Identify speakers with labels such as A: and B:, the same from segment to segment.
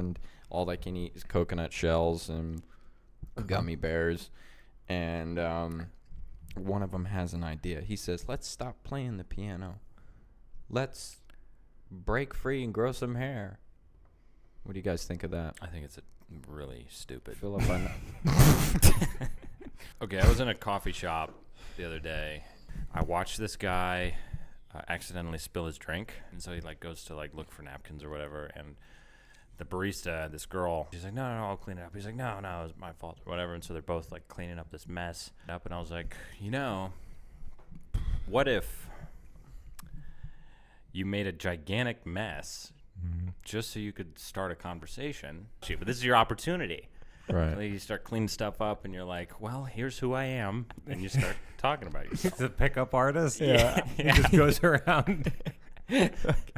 A: and all they can eat is coconut shells and gummy bears. And one of them has an idea. He says, let's stop playing the piano. Let's break free and grow some hair. What do you guys think of that?
B: I think it's really stupid.
A: Philip, I know.
B: Okay, I was in a coffee shop the other day. I watched this guy accidentally spill his drink, and so he goes to look for napkins or whatever, and the barista, this girl, she's like, no, I'll clean it up. He's like, no, it was my fault or whatever, and so they're both cleaning up this mess up, and I was like, what if you made a gigantic mess just so you could start a conversation? But this is your opportunity.
A: Right.
B: So you start cleaning stuff up, and you're like, well, here's who I am. And you start talking about yourself.
C: He's a pickup artist.
B: Yeah.
C: He just goes around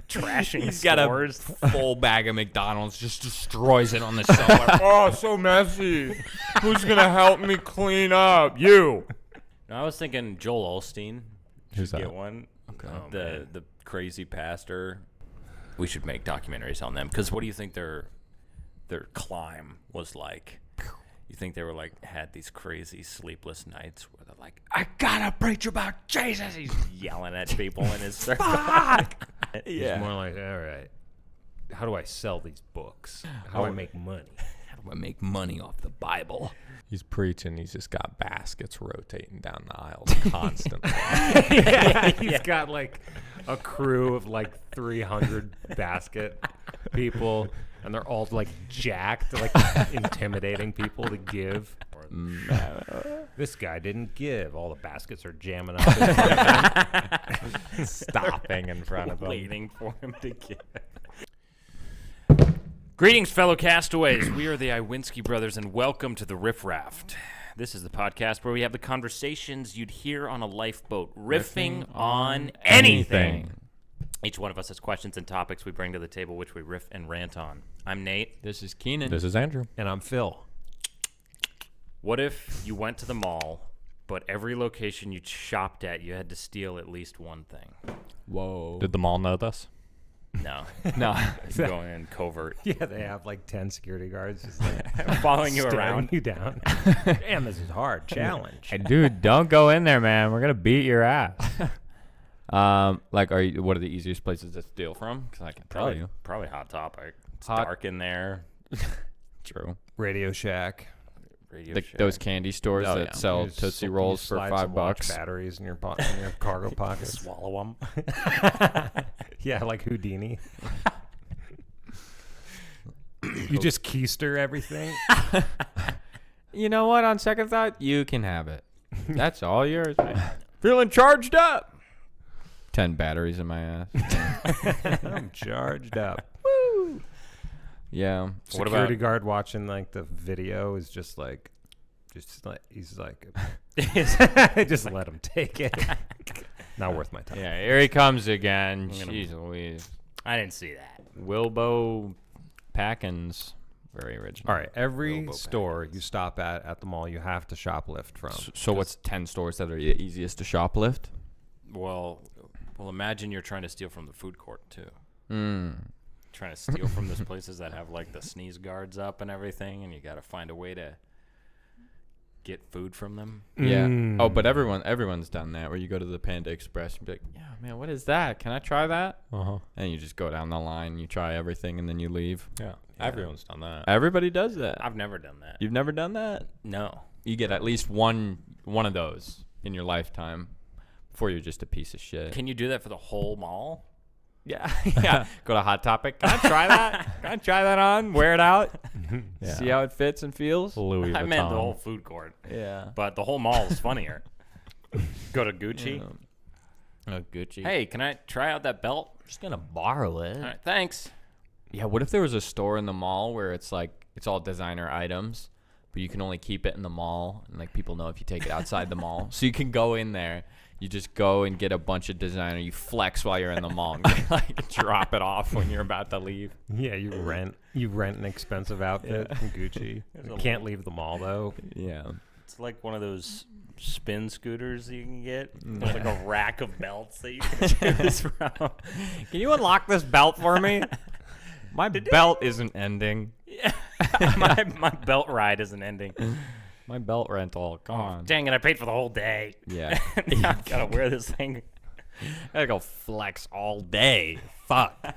B: trashing
A: He's
B: stores.
A: got a full bag of McDonald's, just destroys it on the shelf. Oh, so messy. Who's going to help me clean up? You.
B: No, I was thinking Joel Osteen.
C: Who's
B: Should
C: that?
B: get one.
A: Okay.
B: The crazy pastor. We should make documentaries on them. Because what do you think their climb was like? You think they were had these crazy sleepless nights where they're like, I gotta preach about Jesus. He's yelling at people in his circle.
C: He's more like, all right, how do I sell these books? How do I make money?
A: How do I make money off the Bible?
D: He's preaching. He's just got baskets rotating down the aisles constantly.
C: He's got a crew of 300 basket people, and they're all jacked, intimidating people to give. This guy didn't give. All the baskets are jamming up in front of him.
D: Stopping in front of him.
B: Waiting for him to give. Greetings, fellow castaways. We are the Iwinski brothers, and welcome to the Riff Raft. This is the podcast where we have the conversations you'd hear on a lifeboat, riffing on anything. Each one of us has questions and topics we bring to the table, which we riff and rant on. I'm Nate.
A: This is Keenan.
D: This is Andrew.
C: And I'm Phil.
B: What if you went to the mall, but every location you shopped at, you had to steal at least one thing?
A: Whoa.
D: Did the mall know this?
B: No.
A: No.
B: Going in covert.
C: Yeah, they have 10 security guards just
B: Following you
C: staring
B: around.
C: you down. Damn, this is hard. Challenge.
D: Hey, dude, don't go in there, man. We're gonna beat your ass.
A: What are the easiest places to steal from? Because I can tell you.
B: Probably Hot Topic. It's
A: Hot-
B: dark in there.
A: True.
C: Radio Shack.
B: Radio Shack.
A: Those candy stores
D: Oh,
A: that
D: yeah.
A: sell
C: You
A: Tootsie
C: you
A: Rolls for
C: slide some watch
A: $5.
C: batteries in your cargo pockets.
B: Swallow them.
C: Yeah, like Houdini. You just keister everything.
A: You know what? On second thought, you can have it. That's all yours, man. Feeling charged up. 10 batteries in my ass.
C: I'm charged up.
A: Yeah.
B: What
C: Security
B: about-
C: guard watching the video is just he's like, just let him take it. Not worth my time.
A: Yeah, here he comes again.
B: I'm gonna-
A: Jeez Louise.
B: I didn't see that.
A: Wilbo Packins. Very original.
C: All right, every
B: Robo
C: store you stop at the mall, you have to shoplift from.
A: So what's 10 stores that are the easiest to shoplift?
B: Well, imagine you're trying to steal from the food court, too.
A: Mm.
B: Trying to steal from those places that have, the sneeze guards up and everything, and you got to find a way to get food from them.
A: Yeah.
C: Mm.
A: Oh, but everyone's done that, where you go to the Panda Express and be like, yeah, man, what is that? Can I try that?
D: Uh-huh.
A: And you just go down the line, you try everything, and then you leave.
D: Yeah. Everyone's done that.
A: Everybody does that.
B: I've never done that.
A: You've never done that?
B: No.
A: You get at least one of those in your lifetime before you're just a piece of shit.
B: Can you do that for the whole mall?
A: Yeah. Yeah. Go to Hot Topic. Can I try that? Can I try that on? Wear it out?
D: Yeah.
A: See how it fits and feels?
D: Louis Vuitton.
B: I meant the whole food court.
A: Yeah.
B: But the whole mall is funnier. Go to Gucci.
A: Oh, Gucci.
B: Hey, can I try out that belt?
A: I'm just going to borrow it.
B: All right, thanks.
A: Yeah, what if there was a store in the mall where it's it's all designer items, but you can only keep it in the mall, and people know if you take it outside the mall. So you can go in there, you just go and get a bunch of designer, you flex while you're in the mall and drop it off when you're about to leave.
C: Yeah, you rent an expensive outfit from Gucci. You can't leave the mall though.
A: Yeah.
B: It's like one of those spin scooters you can get. There's a rack of belts that you can choose from.
A: Can you unlock this belt for me? My belt isn't ending.
B: my belt ride isn't ending.
A: My belt rental, come
B: Oh,
A: on.
B: dang it, I paid for the whole day.
A: Yeah.
B: Now I gotta wear this thing.
A: I gotta go flex all day. Fuck. I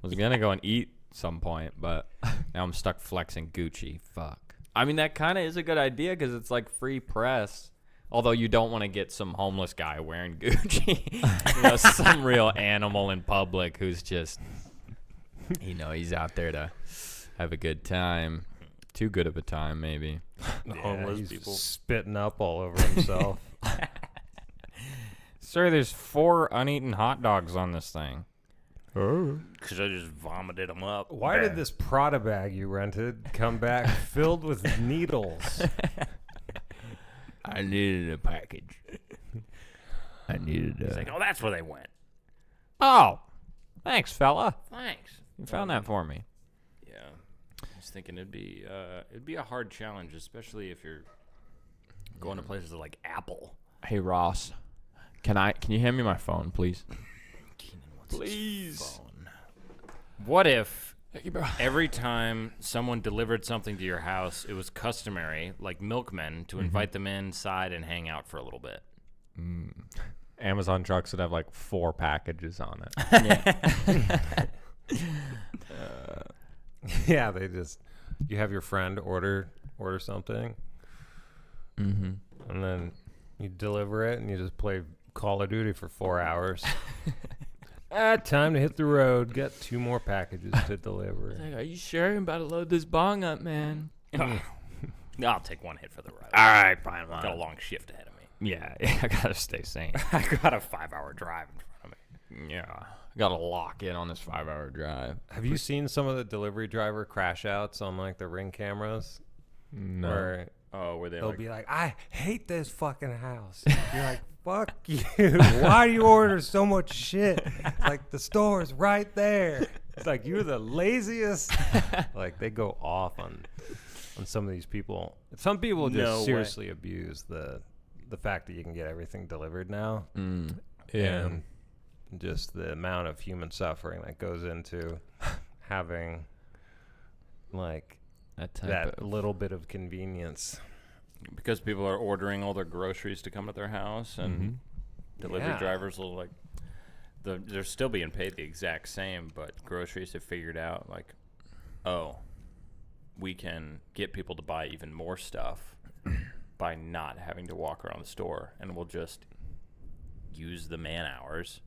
A: was gonna go and eat some point, but now I'm stuck flexing Gucci. Fuck. I mean, that kind of is a good idea because it's like free press. Although you don't want to get some homeless guy wearing Gucci. Some real animal in public who's just, he's out there to have a good time. Too good of a time, maybe.
C: Homeless people spitting up all over himself.
A: Sir, there's 4 uneaten hot dogs on this thing.
B: Because I just vomited them up.
C: Why did this Prada bag you rented come back filled with needles?
A: I needed a package. I needed
B: He's like, oh, that's where they went.
A: Oh, thanks, fella.
B: Thanks.
A: You found that for me.
B: Yeah. I was thinking it'd be a hard challenge, especially if you're going to places like Apple.
A: Hey, Ross. Can you hand me my phone, please?
B: Keenan wants
A: Please.
B: his phone. What if
A: Thank you, bro.
B: every time someone delivered something to your house, it was customary, like milkmen, to invite them inside and hang out for a little bit?
D: Amazon trucks would have like 4 packages on it.
C: Yeah, you have your friend order something,
A: Mm-hmm.
C: and then you deliver it, and you just play Call of Duty for 4 hours. Time to hit the road. Got 2 more packages to deliver.
A: Like, are you sure? I'm about to load this bong up, man.
B: I'll take one hit for the ride.
A: All right, fine.
B: Got a long shift ahead of me.
A: Yeah, I gotta stay sane.
B: I got a 5-hour drive in front of me.
A: Yeah, I gotta lock in on this 5-hour drive.
C: Have you seen some of the delivery driver crash outs on like the Ring cameras?
D: No.
C: Where
B: Where
C: they'll be like, I hate this fucking house. You're like, fuck you. Why do you order so much shit? It's like the store's right there. It's like you're the laziest. Like they go off on some of these people. Some people just
B: No way.
C: seriously abuse the fact that you can get everything delivered now.
D: Yeah.
C: And just the amount of human suffering that goes into having like that little bit of convenience.
B: Because people are ordering all their groceries to come to their house, and delivery drivers will like, they're still being paid the exact same, but groceries have figured out like, oh, we can get people to buy even more stuff by not having to walk around the store, and we'll just use the man hours.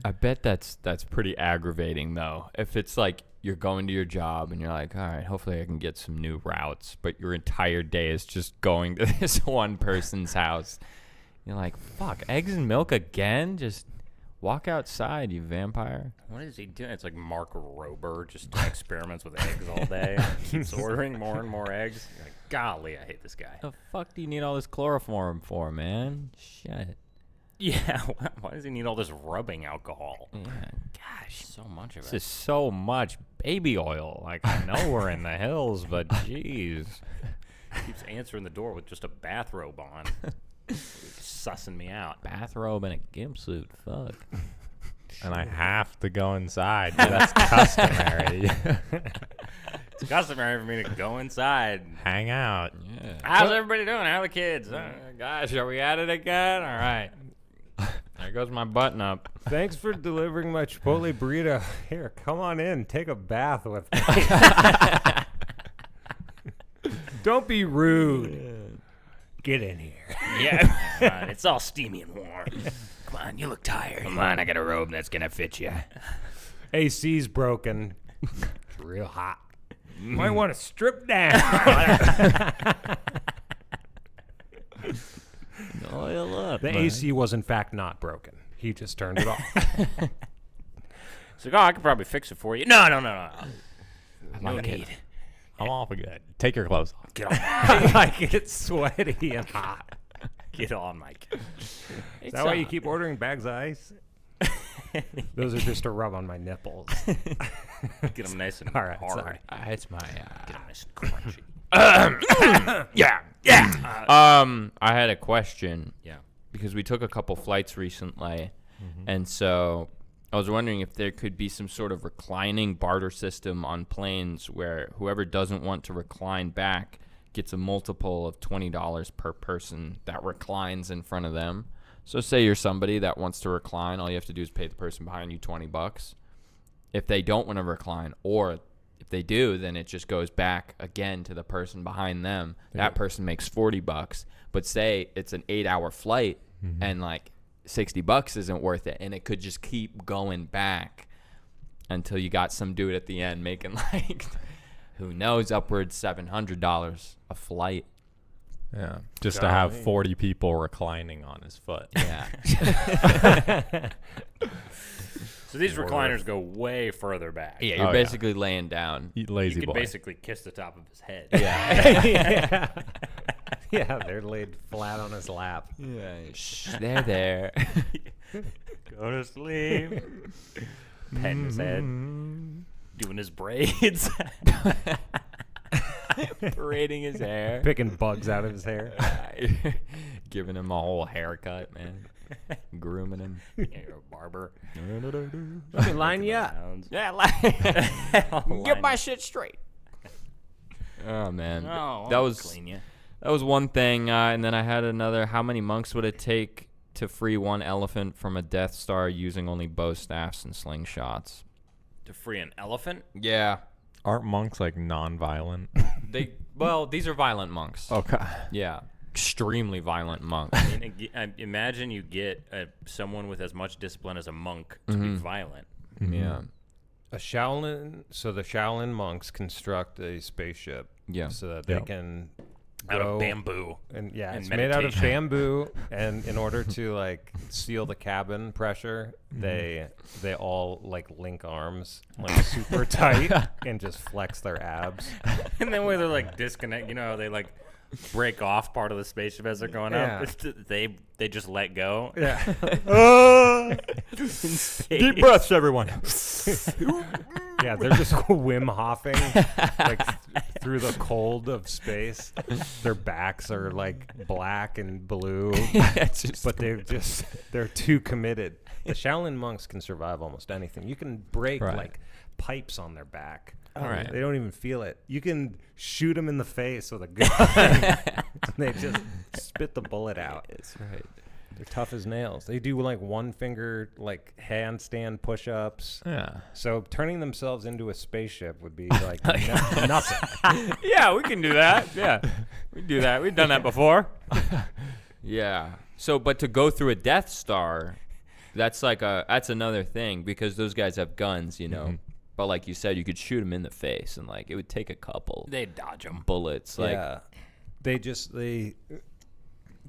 A: I bet that's pretty aggravating though. If it's like you're going to your job and you're like, all right, hopefully I can get some new routes, but your entire day is just going to this one person's house. You're like, fuck, eggs and milk again? Just walk outside, you vampire.
B: What is he doing? It's like Mark Rober just experiments with eggs all day. Keeps ordering more and more eggs. You're like, golly, I hate this guy.
A: The fuck do you need all this chloroform for, man? Shit.
B: Yeah, why does he need all this rubbing alcohol?
A: Yeah.
B: Gosh, so much of
A: This
B: it.
A: is so much baby oil. Like, I know we're in the hills, but jeez.
B: Keeps answering the door with just a bathrobe on. Sussing me out.
A: Bathrobe and a gimp suit. Fuck.
D: And I have to go inside. That's customary.
B: It's customary for me to go inside.
D: Hang out.
A: Yeah.
B: How's everybody doing? How are the kids?
A: Gosh, are we at it again? All right. There goes my button up.
C: Thanks for delivering my Chipotle burrito. Here, come on in. Take a bath with me. Don't be rude. Get in here.
B: Yeah. It's all steamy and warm. Come on, you look tired.
A: Come on, I got a robe that's going to fit you.
C: AC's broken. It's real hot. Might want to strip down.
A: Oil up.
C: The AC was in fact not broken. He just turned it off.
B: It's like, oh, I could probably fix it for you. No. No need.
D: I'm all good. Take your clothes off.
B: Get on.
C: Like it's sweaty and hot.
B: Get on, Mike.
C: Is that why you keep ordering bags of ice? Those are just to rub on my nipples.
B: Get them nice and
C: All right,
B: hard.
C: sorry.
A: It's my.
B: Get them nice and crunchy.
A: Yeah. I had a question.
B: Yeah.
A: Because we took a couple flights recently, and so I was wondering if there could be some sort of reclining barter system on planes where whoever doesn't want to recline back gets a multiple of $20 per person that reclines in front of them. So say you're somebody that wants to recline, all you have to do is pay the person behind you $20. If they don't want to recline, or if they do, then it just goes back again to the person behind them. That person makes $40. But say it's an 8-hour flight and like $60 isn't worth it, and it could just keep going back until you got some dude at the end making like who knows, upwards $700 a flight.
D: Yeah, just to have 40 people reclining on his foot.
A: Yeah.
B: So these recliners go way further back.
A: Yeah, you're basically laying down.
D: Lazy
B: You
D: boy.
B: can basically kiss the top of his head.
C: Yeah. Yeah, they're laid flat on his lap.
A: Yeah, shh, they're there.
B: Go to sleep. Petting his head. Doing his braids.
A: Braiding his hair.
C: Picking bugs out of his hair.
A: Giving him a whole haircut, man. Grooming him.
B: Yeah, you're a barber.
C: Let me line you up.
A: Yeah, get my shit straight. Oh man, that was
B: clean you.
A: That was one thing, and then I had another. How many monks would it take to free one elephant from a Death Star using only bow staffs and slingshots?
B: To free an elephant?
A: Yeah,
D: Aren't monks like non-violent?
A: these are violent monks.
D: Okay.
A: Yeah, extremely violent monks.
B: I mean, imagine you get someone with as much discipline as a monk to be violent.
A: Yeah,
C: The Shaolin monks construct a spaceship.
A: Yeah.
C: So that they can
B: Out
C: go
B: of bamboo.
C: And yeah,
B: and
C: it's made out of
B: meditation.
C: bamboo, and in order to like seal the cabin pressure, they all like link arms like super tight and just flex their abs.
B: And then where they're like disconnect, you know, they like break off part of the spaceship as they're going
C: Yeah.
B: up. It's they just let go.
C: Yeah.
D: Deep breaths, everyone.
C: Yeah, they're just Wim Hofing like through the cold of space. Their backs are like black and blue, but they're too committed. The Shaolin monks can survive almost anything. You can break like pipes on their back.
A: All right.
C: They don't even feel it. You can shoot them in the face with a gun. And they just spit the bullet out.
A: that's right.
C: They're tough as nails. They do like one finger like handstand push-ups.
D: Yeah.
C: So turning themselves into a spaceship would be like nothing.
A: Yeah, we can do that. Yeah, we do that. We've done that before. Yeah. So, but to go through a Death Star, that's another thing because those guys have guns, you know. But like you said, you could shoot them in the face, and like it would take a couple.
B: They dodge them.
A: Bullets. Like,
C: Yeah.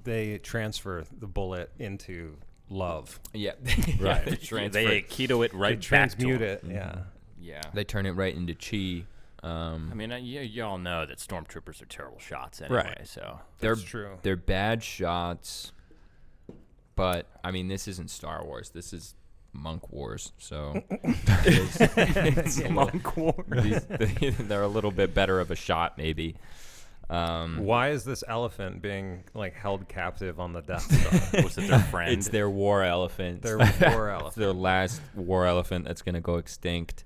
C: They transfer the bullet into love.
A: yeah,
C: Right.
A: They transfer.
B: They keto it right
C: They
B: back to
C: transmute
B: 'em.
C: it. Yeah.
B: Yeah.
A: They turn it right into chi.
B: I mean, you all know that stormtroopers are terrible shots anyway.
A: Right.
B: So
C: That's true.
A: They're bad shots, but I mean, this isn't Star Wars. This is Monk Wars. So it's
B: Monk War.
A: they're a little bit better of a shot, maybe.
C: Why is this elephant being like held captive on the Death Star?
B: Was it their friend?
A: It's their war elephant.
C: Their war elephant.
A: It's their last war elephant that's gonna go extinct,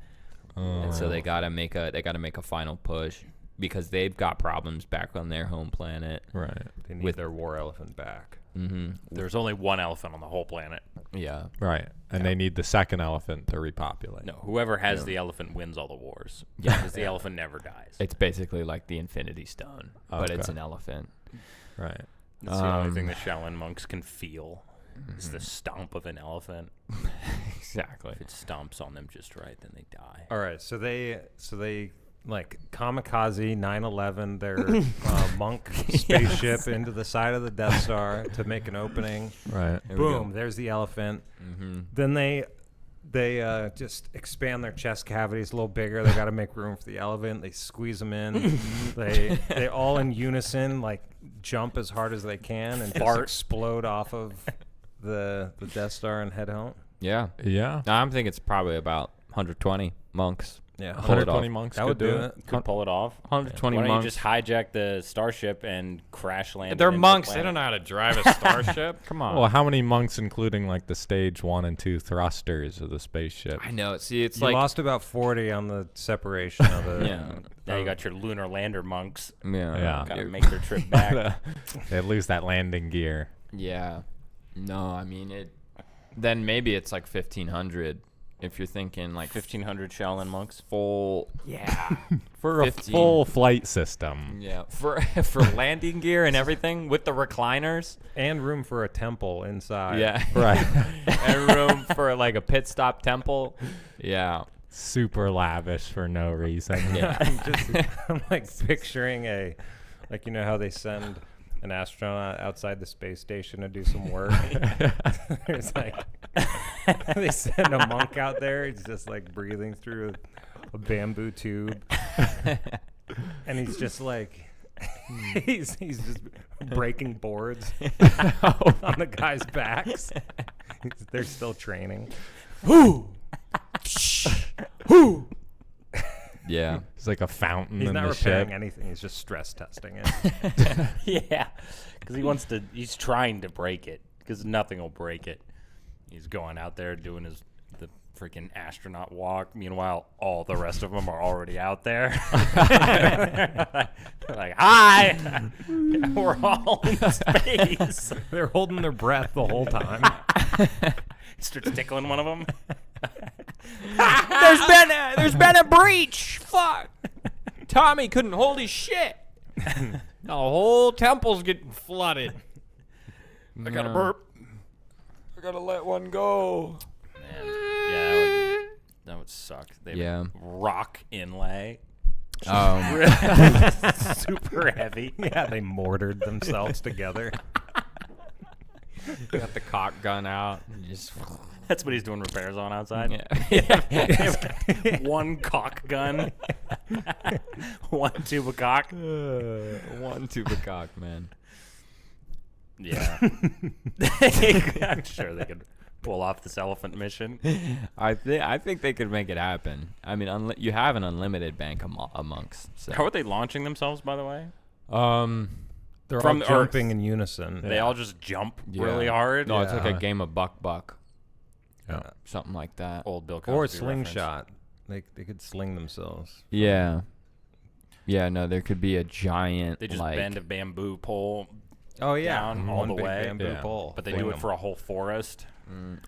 A: and so they gotta make a final push because they've got problems back on their home planet.
D: Right.
C: They need
A: with-
C: their war elephant back.
B: There's only one elephant on the whole planet.
A: Yeah,
D: Right. And they need the second elephant to repopulate.
B: No, whoever has the elephant wins all the wars. Yeah, because the elephant never dies.
A: it's basically like the Infinity Stone, but it's
D: Okay.
A: an elephant.
D: Right.
B: That's the only thing the Shaolin monks can feel. Is the stomp of an elephant.
A: Exactly.
B: If it stomps on them just right, then they die.
C: All right, so they like kamikaze 9/11 their monk spaceship into the side of the Death Star to make an opening.
D: Right.
A: There we go.
C: Boom, there's the elephant. Then they just expand their chest cavities a little bigger. They got to make room for the elephant. They squeeze them in. they all in unison like jump as hard as they can and just explode off of the Death Star and head home.
A: Yeah.
D: Yeah.
A: I'm thinking it's probably about 120 monks.
C: Yeah,
A: Pull it
D: 120
A: off.
D: monks
C: that
D: could
C: would do
D: it.
C: it.
B: Could pull it off.
A: 120
B: Why don't
A: monks.
B: you just hijack the starship and crash land?
E: They're
B: it into the
E: monks. They
B: planet?
E: don't know how to drive a starship. Come on.
D: Well, how many monks, including like the stage 1 and 2 thrusters of the spaceship?
A: I know. See, it's
C: You
A: like
C: lost about 40 on the separation of the.
A: yeah,
B: Now you got your lunar lander monks.
D: Yeah.
B: Gotta make their trip back.
D: They lose that landing gear.
A: yeah. No, I mean it. Then maybe it's like 1,500 if you're thinking like
B: 1,500 Shaolin monks.
A: full. Yeah.
D: For a
A: 15.
D: full flight system.
A: Yeah, for landing gear and everything with the recliners.
C: And room for a temple inside.
A: Yeah,
D: Right.
A: and room for like a pit stop temple. Yeah,
D: Super lavish for no reason.
A: yeah,
C: I'm like picturing like, you know how they send an astronaut outside the space station to do some work. There's like, they send a monk out there. He's just like breathing through a bamboo tube. And he's just like, he's just breaking boards on the guys' backs. They're still training.
A: yeah.
D: It's like a fountain
C: He's
D: in
C: not
D: the
C: repairing
D: ship.
C: anything. He's just stress testing it.
B: Yeah, because he's trying to break it because nothing will break it. He's going out there doing the freaking astronaut walk. Meanwhile, all the rest of them are already out there. They're like, hi, we're all in space.
C: They're holding their breath the whole time.
B: He starts tickling one of them.
A: There's been a breach. Fuck. Tommy couldn't hold his shit.
E: The whole temple's getting flooded.
A: I gotta burp. I gotta let one go.
B: Man, yeah, that would suck. They have
A: Yeah.
B: rock inlay.
A: Um,
B: Super heavy.
C: Yeah, they mortared themselves together.
A: got the cock gun out. And just
B: That's what he's doing repairs on outside.
A: yeah.
B: One cock gun. One tube of cock.
A: One tube of cock, man.
B: Yeah. I'm sure they could pull off this elephant mission.
A: I think they could make it happen. I mean, you have an unlimited bank of monks. So.
B: How are they launching themselves, by the way?
C: They're
B: From
C: all
B: the Earth.
C: jumping in unison.
B: They all just jump
A: Yeah.
B: really hard.
A: No, it's like a
C: Yeah.
A: game of buck.
C: Yeah.
A: Something like that.
B: Old Bill Cosby
C: Or a
B: reference.
C: slingshot. They could sling themselves.
A: Yeah. Yeah, no, there could be a giant
B: They just
A: like
B: bend a bamboo pole,
C: Oh yeah,
B: Down all
C: one
B: the
C: big
B: way.
C: bamboo
D: Yeah.
C: pole.
B: but they
C: Fling
B: do it
C: them.
B: for a whole forest.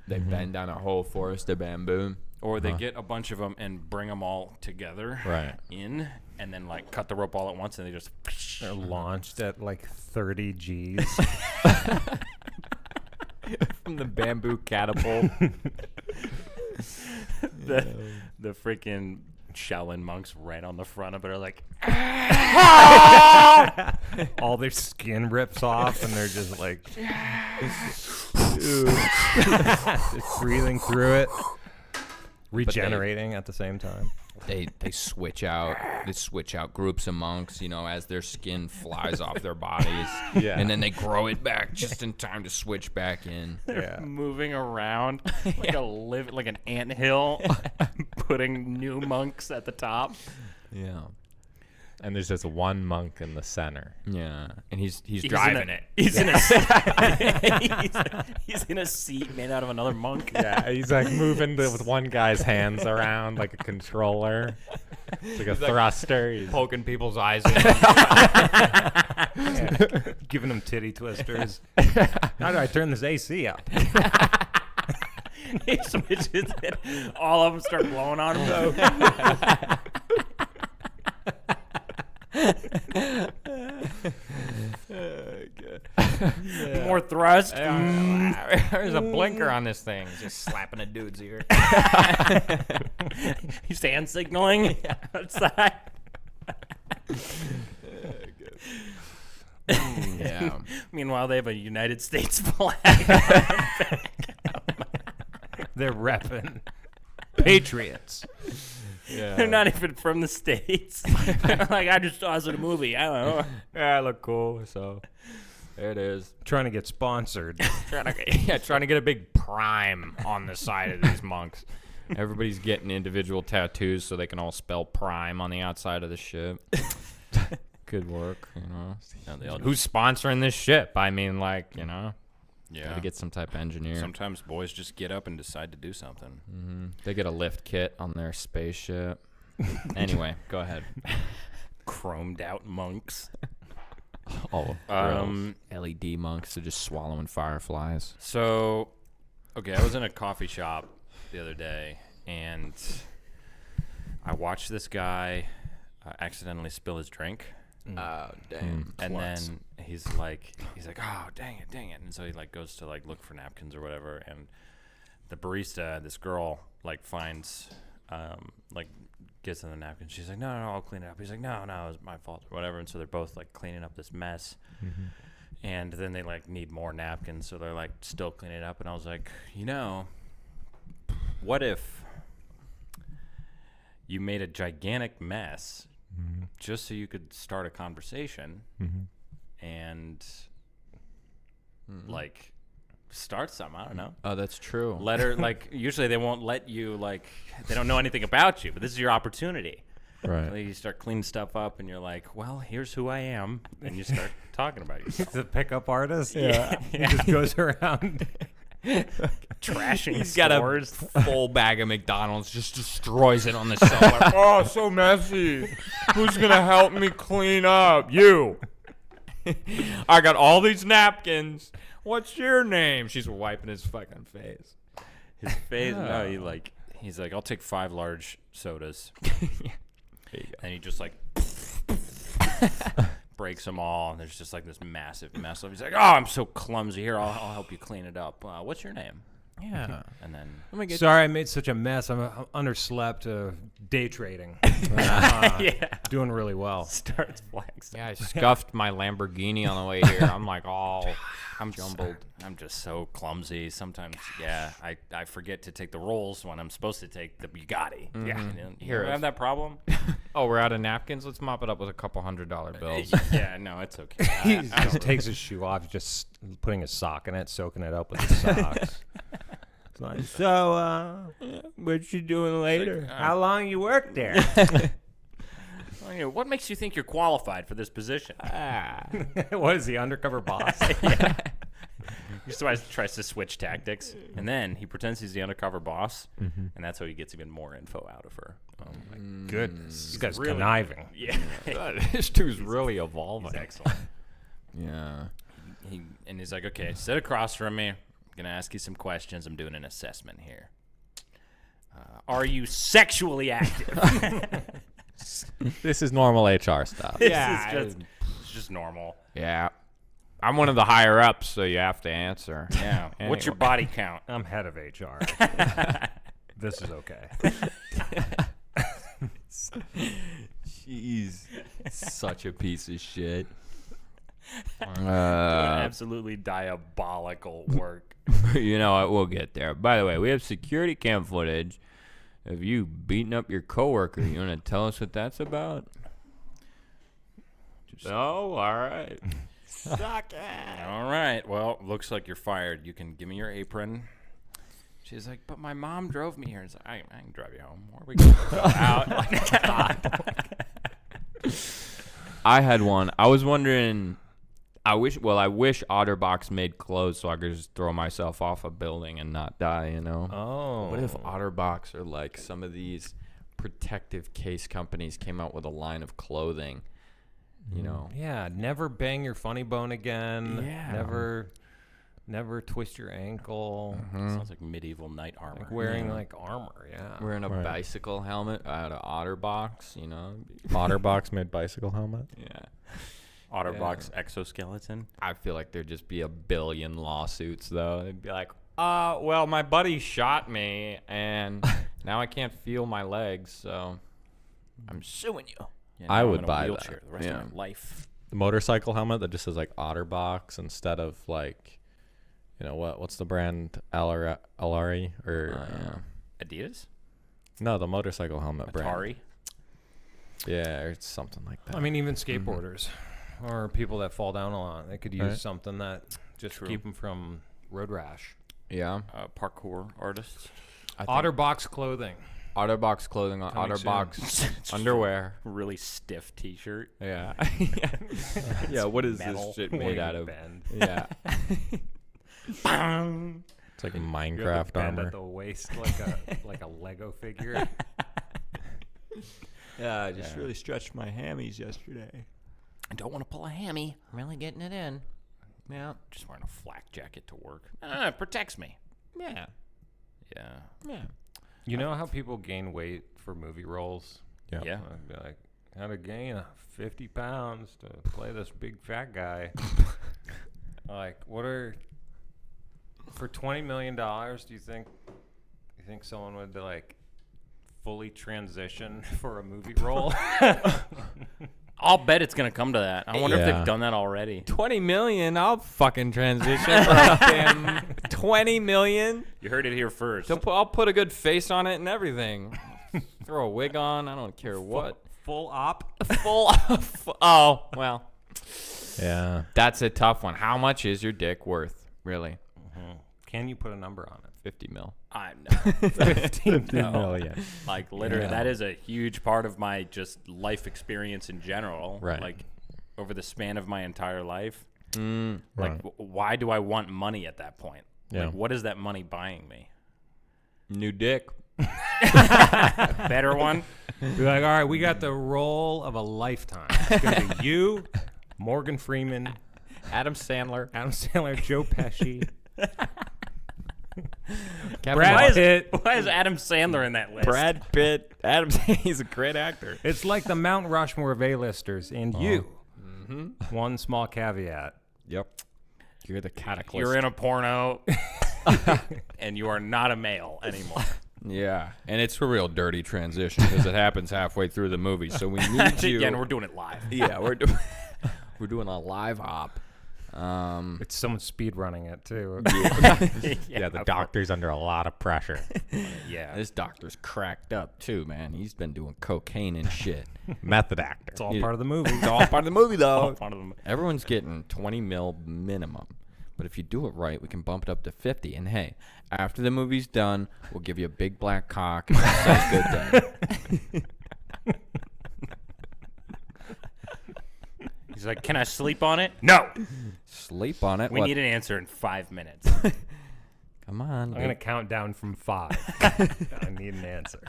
A: they bend down a whole forest of bamboo.
B: Or they get a bunch of them and bring them all together
D: Right.
B: in, and then like cut the rope all at once, and they just.
C: They're launched at like 30 G's.
A: From the bamboo catapult.
B: The freaking Shaolin monks right on the front of it are like,
C: All their skin rips off, and they're just like just breathing through it, regenerating at the same time.
A: They switch out groups of monks, as their skin flies off their bodies.
D: Yeah.
A: And then they grow it back just in time to switch back in.
C: Yeah.
B: moving around like an anthill, putting new monks at the top.
A: Yeah.
D: And there's just one monk in the center.
A: Yeah. And he's
B: He's
A: driving
B: in a,
A: it.
B: He's in a he's in a seat made out of another monk.
D: Yeah, he's like moving with one guy's hands around like a controller. It's like a thruster. He's
A: Poking people's eyes in.
C: Giving them titty twisters. How do I turn this AC up?
B: He switches it. All of them start blowing on him. More thrust.
E: There's a blinker on this thing.
A: Just slapping a dude's ear.
B: He's hand signaling outside.
A: Yeah.
B: Meanwhile, they have a United States flag.
C: They're repping Patriots.
B: They're not even from the States. Like, I just saw this in a movie. I don't know.
A: Yeah, I look cool, so there it is.
C: Trying to get sponsored.
E: Trying to get a big prime on the side of these monks.
A: Everybody's getting individual tattoos so they can all spell prime on the outside of the ship. Could work, you know.
B: No, they all
A: Who's sponsoring this ship? I mean, like, you know.
B: yeah.
A: Gotta get some type of engineer.
B: Sometimes boys just get up and decide to do something.
A: They get a lift kit on their spaceship. Anyway, go ahead.
B: Chromed out monks.
A: All LED monks are just swallowing fireflies.
B: So, okay, I was in a coffee shop the other day, and I watched this guy accidentally spill his drink.
A: Oh, damn.
B: And then he's like, oh, dang it. And so he like goes to like look for napkins or whatever. And the barista, this girl, like finds, like gets in the napkin. She's like, no, I'll clean it up. He's like, no, it was my fault or whatever. And so they're both like cleaning up this mess. And then they like need more napkins. So they're like still cleaning it up. And I was like, you know, what if you made a gigantic mess just so you could start a conversation and like start something? I don't know.
A: Oh, that's true.
B: Let her like. Usually they won't let you like. They don't know anything about you, but this is your opportunity.
D: Right.
B: Like, you start cleaning stuff up, and you're like, "Well, here's who I am," and you start talking about yourself.
C: He's a pickup artist.
B: Yeah.
C: He just goes around.
B: Trashing
A: He's got
B: stores.
A: a full bag of McDonald's, just destroys it on the cellar.
E: Oh, so messy. Who's gonna help me clean up? You.
A: I got all these napkins. What's your name? She's wiping his fucking face.
B: His face. No, he's like, I'll take 5 large sodas. And he just like breaks them all, and there's just like this massive mess of. He's like, oh, I'm so clumsy. Here, I'll help you clean it up. What's your name?
A: Yeah.
B: And then
C: Sorry, I made such a mess. I'm underslept. Day trading. Doing really well.
B: starts flexing.
A: Yeah, I scuffed my Lamborghini on the way here. I'm like all jumbled.
B: I'm just so clumsy. Sometimes, I forget to take the rolls when I'm supposed to take the Bugatti. Yeah, you
A: Here,
B: ever have that problem?
A: Oh, we're out of napkins? Let's mop it up with a couple $100 bills.
B: Yeah, no, it's okay.
C: He just takes his shoe off, just putting a sock in it, soaking it up with his socks. It's like, so,
A: What you doing later?
C: how long you work there?
B: Well, you know, what makes you think you're qualified for this position?
C: What is he, undercover boss?
B: He tries to switch tactics, and then he pretends he's the undercover boss, and that's how he gets even more info out of her. Oh my
C: Goodness. This guy's
B: Really?
C: conniving.
B: Yeah,
A: This dude's really evolving.
B: he's excellent.
A: Yeah.
B: He's like, okay, sit across from me. I'm gonna ask you some questions. I'm doing an assessment here. Are you sexually active?
D: This is normal HR stuff.
B: It's just normal.
A: Yeah. I'm one of the higher ups, so you have to answer.
B: Yeah. What's your body count?
C: I'm head of HR. This is okay.
A: Jeez. Such a piece of shit.
B: Absolutely diabolical work.
A: You know what? We'll get there. By the way, we have security cam footage of you beating up your coworker. You want to tell us what that's about? Oh, all right. Suck it.
B: All right. Well, looks like you're fired. You can give me your apron. She's like, but my mom drove me here. It's like, I can drive you home. Or we can go out.
A: I had one. I was wondering. I wish Otterbox made clothes so I could just throw myself off a building and not die. You know.
C: Oh.
A: What if Otterbox or like some of these protective case companies came out with a line of clothing? You know.
C: Yeah, never bang your funny bone again.
A: Yeah.
C: Never twist your ankle.
B: Sounds like medieval knight armor.
C: Like wearing like armor, yeah.
A: Wearing a bicycle helmet out of Otterbox, you know.
D: Otterbox made bicycle helmet.
A: Yeah.
B: Otterbox exoskeleton.
A: I feel like there'd just be a billion lawsuits, though. They'd be like, well, my buddy shot me, and now I can't feel my legs, so I'm suing you.
B: Yeah,
D: I
B: now I'm
D: would
B: in a
D: buy
B: wheelchair
D: that.
B: the rest
A: Yeah.
B: of my life.
D: The motorcycle helmet that just says like Otterbox instead of like, you know what's the brand Alari or
B: Adidas?
D: no, the motorcycle helmet brand.
B: Atari?
D: Yeah, or it's something like that.
C: I mean, even skateboarders or people that fall down a lot, they could use
D: Right.
C: something that just
B: True.
C: keep them from road rash.
A: Yeah.
B: Parkour artists?
C: OtterBox clothing.
A: OtterBox clothing on
C: Coming
A: OtterBox underwear.
B: Really stiff T-shirt.
A: Yeah. Yeah. What is
B: Metal.
A: this shit made out of?
C: Bend.
A: Yeah.
D: It's like
C: You have
D: Minecraft
C: the bend
D: armor.
C: at the waist like a Lego figure.
A: Yeah. I just really stretched my hammies yesterday.
B: I don't want to pull a hammy.
A: Really getting it in. Yeah.
B: Just wearing a flak jacket to work. It protects me.
A: Yeah.
B: Yeah.
A: Yeah.
C: You know how people gain weight for movie roles?
D: Yeah.
B: Yeah.
C: I'd be like, how to gain 50 pounds to play this big fat guy. Like, for $20 million, do you think someone would like fully transition for a movie role?
B: I'll bet it's gonna come to that. I wonder if
D: Yeah.
B: they've done that already.
A: 20 million. I'll fucking transition. Fucking 20 million.
B: You heard it here first.
A: I'll put a good face on it and everything. Throw a wig on. I don't care what.
C: Full op?
A: Full. Oh, well.
D: Yeah.
A: That's a tough one. How much is your dick worth, really?
C: Can you put a number on it?
A: 50 mil.
B: I'm not.
D: 15
B: No.
D: million.
B: Like literally,
D: Yeah.
B: that is a huge part of my just life experience in general.
D: Right.
B: Like over the span of my entire life.
A: Mm.
B: Like,
D: Right.
B: why do I want money at that point?
D: Yeah.
B: Like, what is that money buying me?
A: New dick.
B: Better one?
C: Be like, all right, we got the role of a lifetime. It's going to be you, Morgan Freeman,
A: Adam Sandler.
C: Adam Sandler, Joe Pesci,
A: Kevin
C: Brad
A: Hart.
C: Pitt.
B: Why is Adam Sandler in that list?
A: Brad Pitt. Adam. He's a great actor.
C: It's like the Mount Rushmore of A-listers, and you. One small caveat.
A: Yep. You're the cataclysm.
B: You're in a porno, and you are not a male anymore.
A: Yeah, and it's a real dirty transition because it happens halfway through the movie. So we need you.
B: Yeah, and we're doing it live.
A: Yeah, we're doing a live op.
C: It's someone speed running it, too.
D: Yeah, the doctor's under a lot of pressure.
B: Yeah.
A: This doctor's cracked up too, man. He's been doing cocaine and shit.
D: Method actor.
C: It's all part of the movie.
A: It's all part of the movie, though.
B: One of them.
A: Everyone's getting 20 mil minimum. But if you do it right, we can bump it up to 50. And hey, after the movie's done, we'll give you a big black cock and say good day.
B: He's like, can I sleep on it? No.
A: Sleep on it.
B: We
A: What?
B: need an answer in 5 minutes.
A: Come on.
C: I'm going to count down from 5. I need an answer.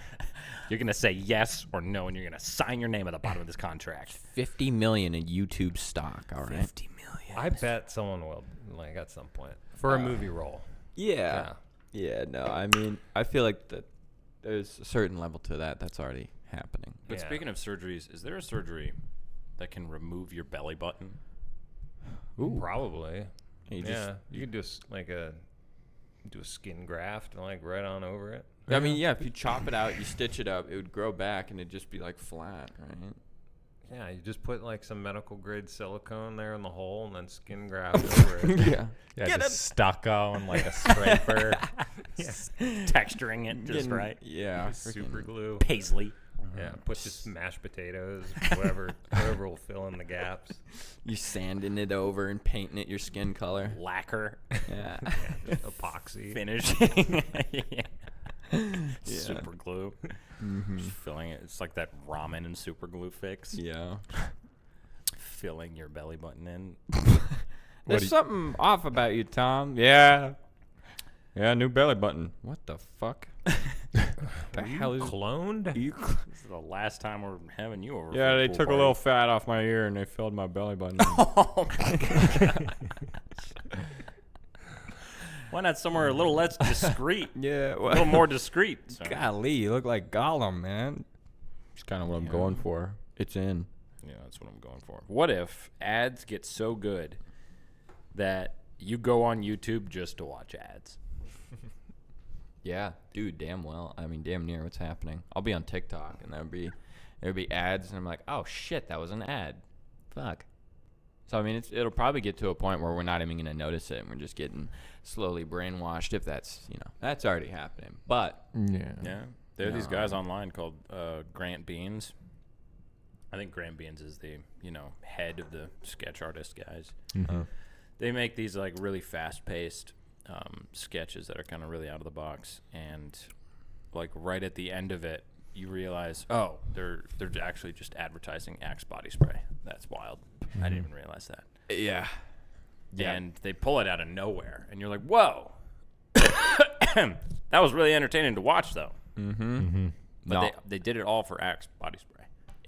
B: You're going to say yes or no, and you're going to sign your name at the bottom of this contract.
A: 50 million in YouTube stock. All right.
B: 50 million.
C: I bet someone will, like, at some point. For a movie role.
A: Yeah. Yeah. No. I mean, I feel like that there's a certain level to that that's already happening.
B: But
C: Yeah.
B: speaking of surgeries, is there a surgery that can remove your belly button?
A: Ooh.
C: Probably.
A: You just-
C: Yeah. You could just, like, do a skin graft and, like, right on over it.
A: I mean, yeah. If you chop it out, you stitch it up, it would grow back and it'd just be like flat, right?
C: Yeah, you just put, like, some medical grade silicone there in the hole and then skin graft over it.
A: Yeah.
D: Yeah, just stucco and like a scraper.
B: Texturing it just right.
A: Yeah.
C: Super glue.
B: Paisley.
C: Yeah, put just mashed potatoes, whatever will fill in the gaps.
A: You sanding it over and painting it your skin color.
B: Lacquer.
A: Yeah.
C: Just epoxy.
B: Finishing. Super glue. Just filling it. It's like that ramen and super glue fix.
A: Yeah.
B: Filling your belly button in.
A: There's something off about you, Tom. Yeah. Yeah, new belly button. What the fuck? The hell is
C: Cloned?
A: you?
B: This is the last time we're having you over.
A: Yeah,
B: for
A: they
B: pool
A: took a
B: party.
A: little fat off my ear and they filled my belly button.
B: Oh my god. Why not somewhere a little less discreet?
A: Yeah.
B: A little more discreet. So.
A: Golly, you look like Gollum, man. It's kind of what I'm going for. It's in.
B: Yeah, that's what I'm going for. What if ads get so good that you go on YouTube just to watch ads?
A: Yeah, dude, damn well. I mean, damn near what's happening. I'll be on TikTok and there'll be ads and I'm like, oh shit, that was an ad. Fuck. So I mean, it'll probably get to a point where we're not even gonna notice it and we're just getting slowly brainwashed. If that's that's already happening. But
B: Yeah. There are these
A: No.
B: guys online called Grant Beans. I think Grant Beans is the, head of the sketch artist guys. They make these like really fast-paced sketches that are kind of really out of the box, and like right at the end of it, you realize, oh, they're actually just advertising Axe body spray. That's wild. I didn't even realize that.
A: Yeah.
B: And they pull it out of nowhere, and you're like, whoa. That was really entertaining to watch, though. But they did it all for Axe body spray.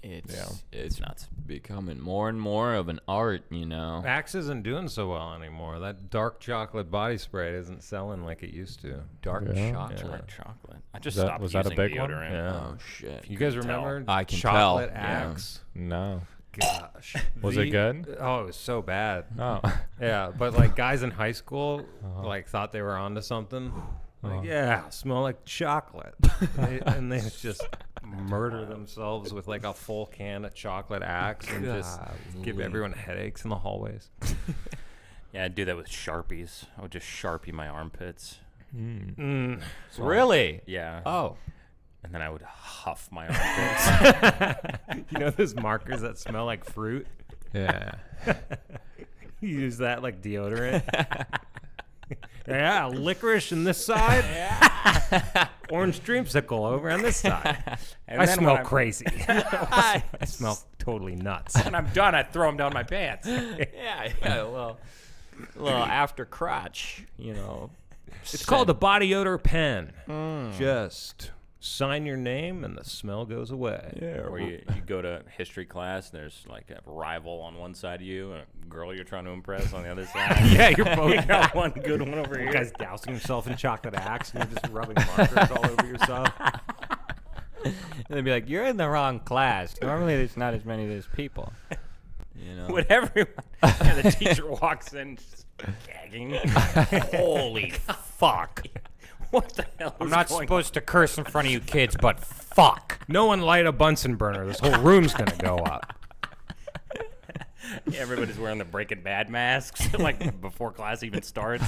A: It's
B: nuts.
A: Becoming more and more of an art, you know.
C: Axe isn't doing so well anymore. That dark chocolate body spray isn't selling like it used to.
A: Dark chocolate.
B: Dark chocolate. I just
D: Was that-
B: stopped
D: was that a
B: using
D: big one?
B: deodorant.
C: Yeah.
A: Oh shit.
C: You guys
B: can tell.
C: remember
A: I can
C: chocolate
A: tell.
C: Axe?
D: No.
C: Gosh.
D: Was it good?
C: Oh, it was so bad.
D: Oh.
C: Yeah, but like guys in high school like thought they were onto something. Like, yeah, smell like chocolate. and they just murder themselves with like a full can of chocolate Axe and just give everyone headaches in the hallways.
B: Yeah, I'd do that with Sharpies. I would just Sharpie my armpits. So,
A: Really?
B: Yeah.
A: Oh.
B: And then I would huff my armpits.
C: You know those markers that smell like fruit?
D: Yeah.
C: You use that like deodorant. Yeah, licorice on this side. Orange dreamsicle over on this side.
B: And
C: I
B: then
C: smell
B: when
C: crazy. I smell totally nuts.
B: And I'm done. I throw them down my pants.
A: Yeah, well, after crotch, you know.
C: It's called a body odor pen. Just sign your name and the smell goes away.
A: Yeah.
B: Or you go to history class and there's like a rival on one side of you and a girl you're trying to impress on the other side.
C: Yeah, you're both
B: You got one good one over
C: You
B: here.
C: guys dousing himself in chocolate Axe and you're just rubbing markers all over yourself.
A: And they'd be like, "You're in the wrong class. Normally, there's not as many of those people." You know.
B: When everyone, yeah, the teacher walks in, just gagging. Holy fuck! What the hell?
E: I'm not supposed to curse in front of you kids, but fuck.
C: No one light a Bunsen burner. This whole room's gonna go up.
B: Yeah, everybody's wearing the Breaking Bad masks, like before class even starts.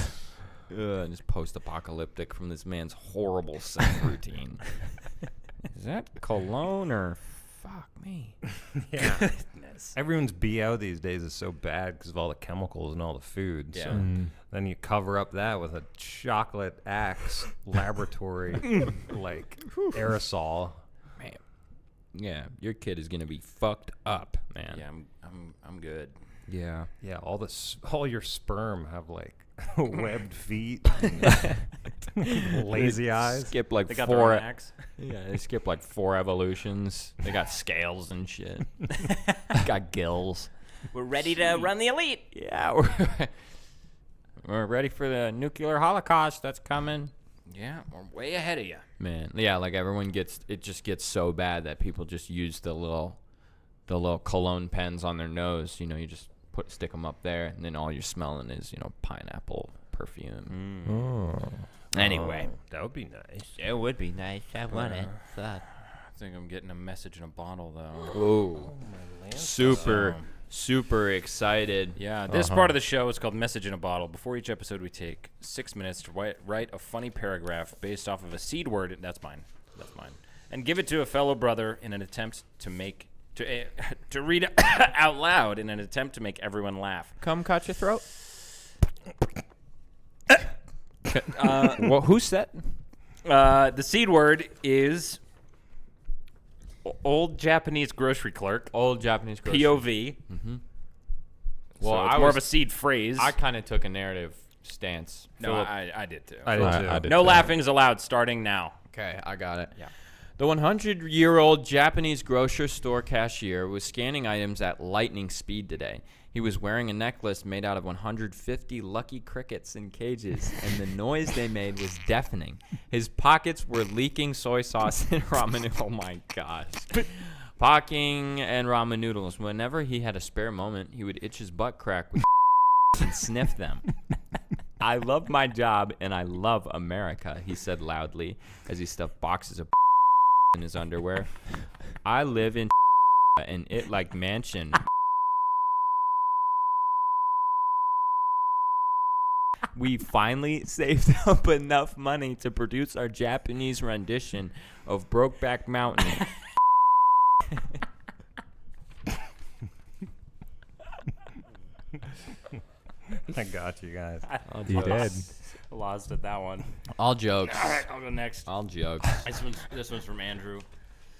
A: And it's post-apocalyptic from this man's horrible scent routine. Is that cologne or fuck me?
C: Yeah.
B: Goodness.
C: Everyone's BO these days is so bad because of all the chemicals and all the food.
B: Yeah.
C: So then you cover up that with a chocolate Axe laboratory like aerosol.
A: Man. Yeah, your kid is gonna be fucked up, man.
B: Yeah, I'm good.
A: Yeah.
C: Yeah, all your sperm have like webbed feet, and lazy eyes.
A: Skip like
B: They got their
A: four.
B: own axe.
A: Yeah, they skip like 4 evolutions. They got scales and shit. Got gills.
B: We're ready to run the elite.
A: Yeah, we're ready for the nuclear holocaust that's coming.
B: Yeah, we're way ahead of you.
A: Man, yeah, like everyone just gets so bad that people just use the little cologne pens on their nose. You know, you just stick them up there, and then all you're smelling is, you know, pineapple perfume. Anyway,
C: That would be nice.
A: it would be nice. I want it.
B: I think I'm getting a message in a bottle, though.
A: Ooh, super excited.
B: Yeah, this part of the show is called Message in a Bottle. Before each episode, we take 6 minutes to write a funny paragraph based off of a seed word. That's mine. And give it to a fellow brother in an attempt to read out loud in an attempt to make everyone laugh.
A: Come cut your throat. Well, who said?
B: The seed word is old Japanese grocery clerk.
A: Old Japanese grocery.
B: POV.
A: Well,
B: So it's more of a seed phrase.
A: I kind of took a narrative stance.
B: no,
A: Philip-
B: I did too.
C: I did too.
D: I did
B: No
D: too.
B: laughing's allowed starting now.
A: Okay, I got it.
B: Yeah.
A: The 100-year-old Japanese grocery store cashier was scanning items at lightning speed today. He was wearing a necklace made out of 150 lucky crickets in cages, and the noise they made was deafening. His pockets were leaking soy sauce and ramen. Oh my gosh. Pocking and ramen noodles. Whenever he had a spare moment, he would itch his butt crack with and sniff them. I love my job and I love America, he said loudly as he stuffed boxes of in his underwear. I live in an it-like mansion. We finally saved up enough money to produce our Japanese rendition of Brokeback Mountain.
C: I got you guys.
D: You did.
B: Lost at that one.
A: All jokes.
B: All right, I'll go next.
A: All jokes.
B: This one's from Andrew.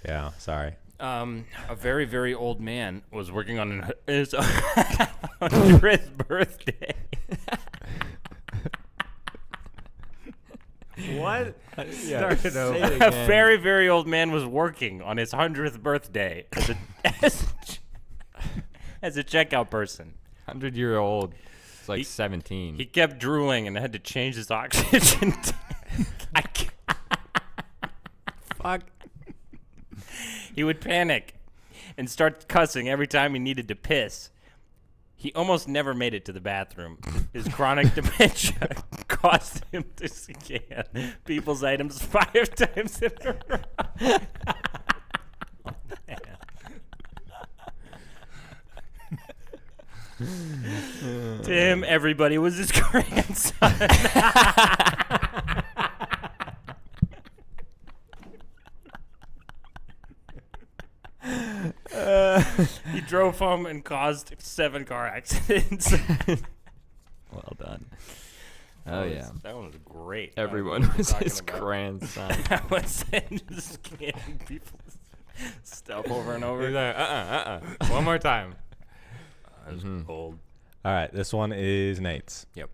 D: Yeah, sorry.
B: A very, very old man was working on his 100th birthday.
C: What?
A: Start it over.
B: A very, very old man was working on his 100th birthday as a checkout person.
A: 100-year-old. It's like
B: He-
A: 17.
B: He kept drooling and had to change his oxygen tank.
A: Fuck.
B: He would panic and start cussing every time he needed to piss. He almost never made it to the bathroom. His chronic dementia caused him to scan people's items 5 times in a row. Oh, man. To him, everybody was his grandson. He drove home and caused 7 car accidents.
A: Well done. Oh, yeah.
B: That one was great.
A: Everyone was his grandson.
B: I was just scanning people's stuff over and over.
C: He's like, One more time.
B: That was old.
D: All right, this one is Nate's.
A: Yep.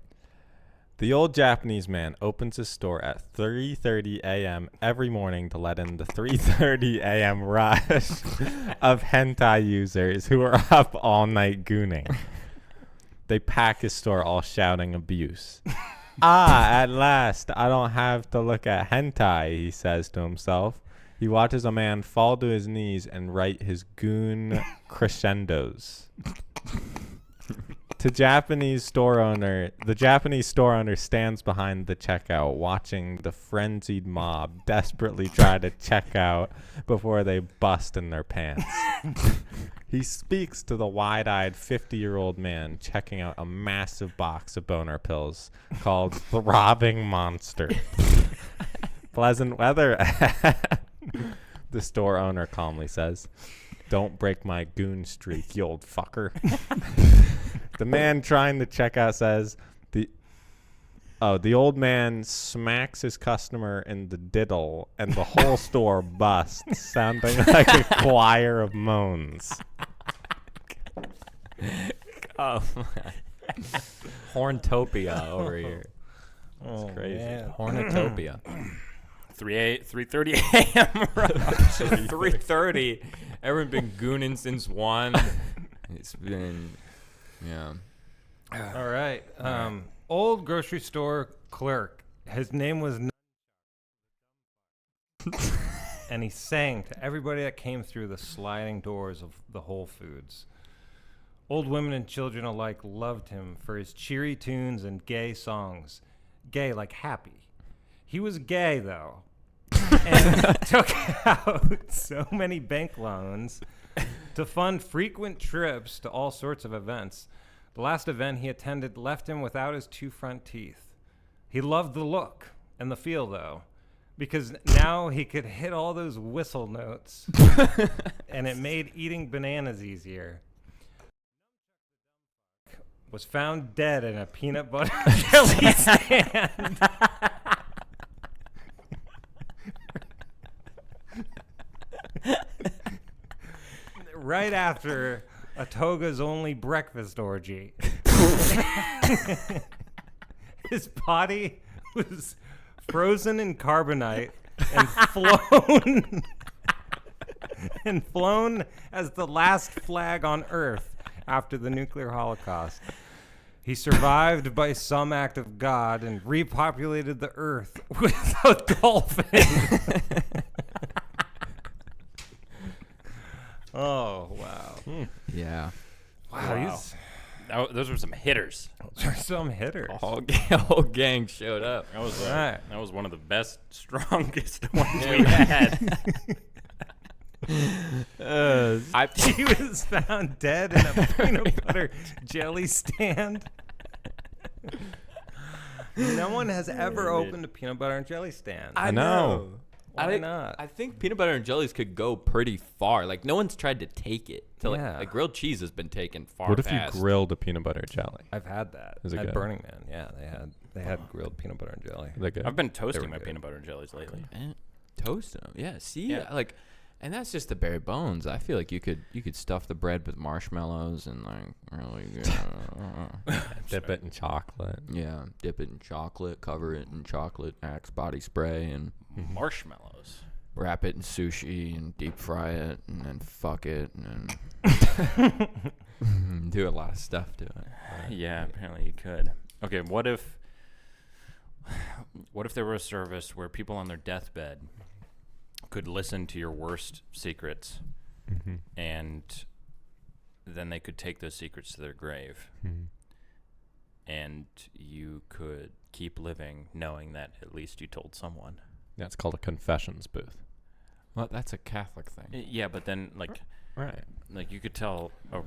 D: The old Japanese man opens his store at 3:30 a.m. every morning to let in the 3:30 a.m. rush of hentai users who are up all night gooning. They pack his store all shouting abuse. At last, I don't have to look at hentai, he says to himself. He watches a man fall to his knees and write his goon crescendos. The Japanese store owner stands behind the checkout, watching the frenzied mob desperately try to check out before they bust in their pants. He speaks to the wide-eyed 50-year-old man checking out a massive box of boner pills called Throbbing Monster. Pleasant weather. The store owner calmly says, "Don't break my goon streak, you old fucker." The man trying to check out says, the old man smacks his customer in the diddle and the whole store busts, sounding like a choir of moans.
A: Oh, Horntopia over here. It's crazy.
C: man.
A: Hornitopia.
B: 3:30 a.m.
A: 3:30. Everyone been gooning since 1. It's been, yeah.
C: All right. Old grocery store clerk. His name was and he sang to everybody that came through the sliding doors of the Whole Foods. Old women and children alike loved him for his cheery tunes and gay songs. Gay like happy. He was gay, though, and took out so many bank loans to fund frequent trips to all sorts of events. The last event he attended left him without his 2 front teeth. He loved the look and the feel, though, because now he could hit all those whistle notes, and it made eating bananas easier. Was found dead in a peanut butter jelly stand. Right after a Toga's only breakfast orgy. His body was frozen in carbonite and flown as the last flag on Earth after the nuclear holocaust. He survived by some act of God and repopulated the Earth with a dolphin. Oh, wow.
A: Yeah.
B: Wow. Those were some hitters.
C: Those are some hitters.
A: Whole gang showed up.
B: That was
C: Right.
B: that was one of the best, strongest ones we had.
C: He was found dead in a peanut butter jelly stand. No one has ever opened a peanut butter and jelly stand.
D: I know.
C: Why not?
A: I think peanut butter and jellies could go pretty far. Like, no one's tried to take it. To like grilled cheese has been taken far
D: What if
A: past.
D: you grilled a peanut butter jelly?
C: I've had that.
D: Is it
C: at
D: good?
C: Burning Man. Yeah, they had grilled peanut butter and jelly.
D: Is that good?
B: I've been toasting my
C: good.
B: peanut butter and jellies lately.
A: Toast them. Yeah, see?
B: Yeah.
A: Like, and that's just the bare bones. I feel like you could stuff the bread with marshmallows and, like, really good.
D: Dip it in chocolate.
A: Yeah, dip it in chocolate, cover it in chocolate Axe body spray, and
B: Marshmallows.
A: wrap it in sushi and deep fry it, and then fuck it, and then do a lot of stuff to it.
B: Yeah, apparently you could. Okay, what if there were a service where people on their deathbed could listen to your worst secrets, and then they could take those secrets to their grave, and you could keep living knowing that at least you told someone.
D: Yeah, it's called a confessions booth.
A: Well, that's a Catholic thing.
B: Yeah, but then
D: Right.
B: like you could tell a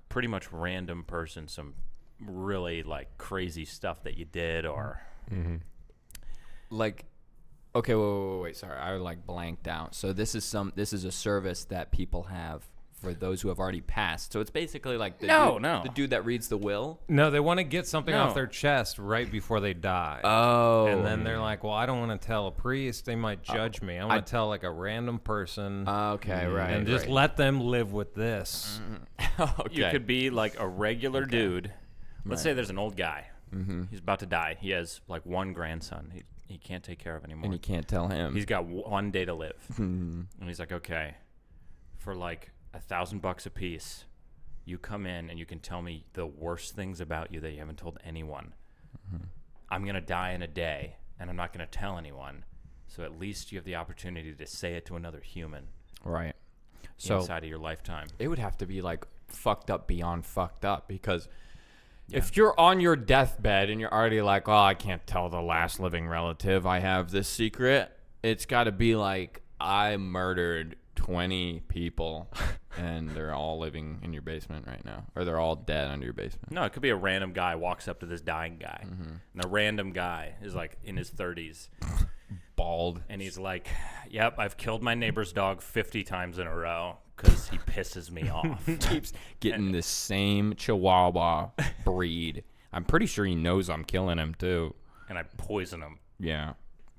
B: pretty much random person some really like crazy stuff that you did, or
A: Like, okay, wait, sorry, I like blanked out. So this is a service that people have for those who have already passed. So it's basically like the dude that reads the will.
C: No, they want to get something
B: No.
C: off their chest right before they die.
A: Oh,
C: And then they're like, well, I don't want to tell a priest. They might judge me. I want to tell like a random person
A: okay, right,
C: and just let them live with this.
A: okay.
B: you could be like a regular dude. Let's say there's an old guy. He's about to die. He has like one grandson. He can't take care of anymore.
A: and you can't tell him.
B: He's got one day to live. And he's like, okay, for like $1,000 a piece, you come in and you can tell me the worst things about you that you haven't told anyone. I'm going to die in a day, and I'm not going to tell anyone. So at least you have the opportunity to say it to another human
A: right. So
B: inside of your lifetime.
A: it would have to be like fucked up beyond fucked up, because if you're on your deathbed and you're already like, oh, I can't tell the last living relative I have this secret, it's got to be like, I murdered 20 people and they're all living in your basement right now, or they're all dead under your basement.
B: No, it could be a random guy walks up to this dying guy, and the random guy is like in his 30s,
A: Bald.
B: and he's like, yep, I've killed my neighbor's dog 50 times in a row because he pisses me off.
A: Keeps getting the same Chihuahua breed. I'm pretty sure he knows I'm killing him too.
B: And I poison him
A: Yeah.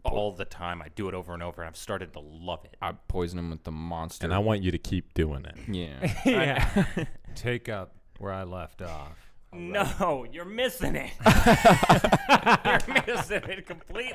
B: all the time. I do it over and over, and I've started to love it.
A: I poison him with the monster.
D: And I want you to keep doing it.
A: Yeah.
C: Yeah. Take up where I left off.
B: No, you're missing it. You're missing it completely.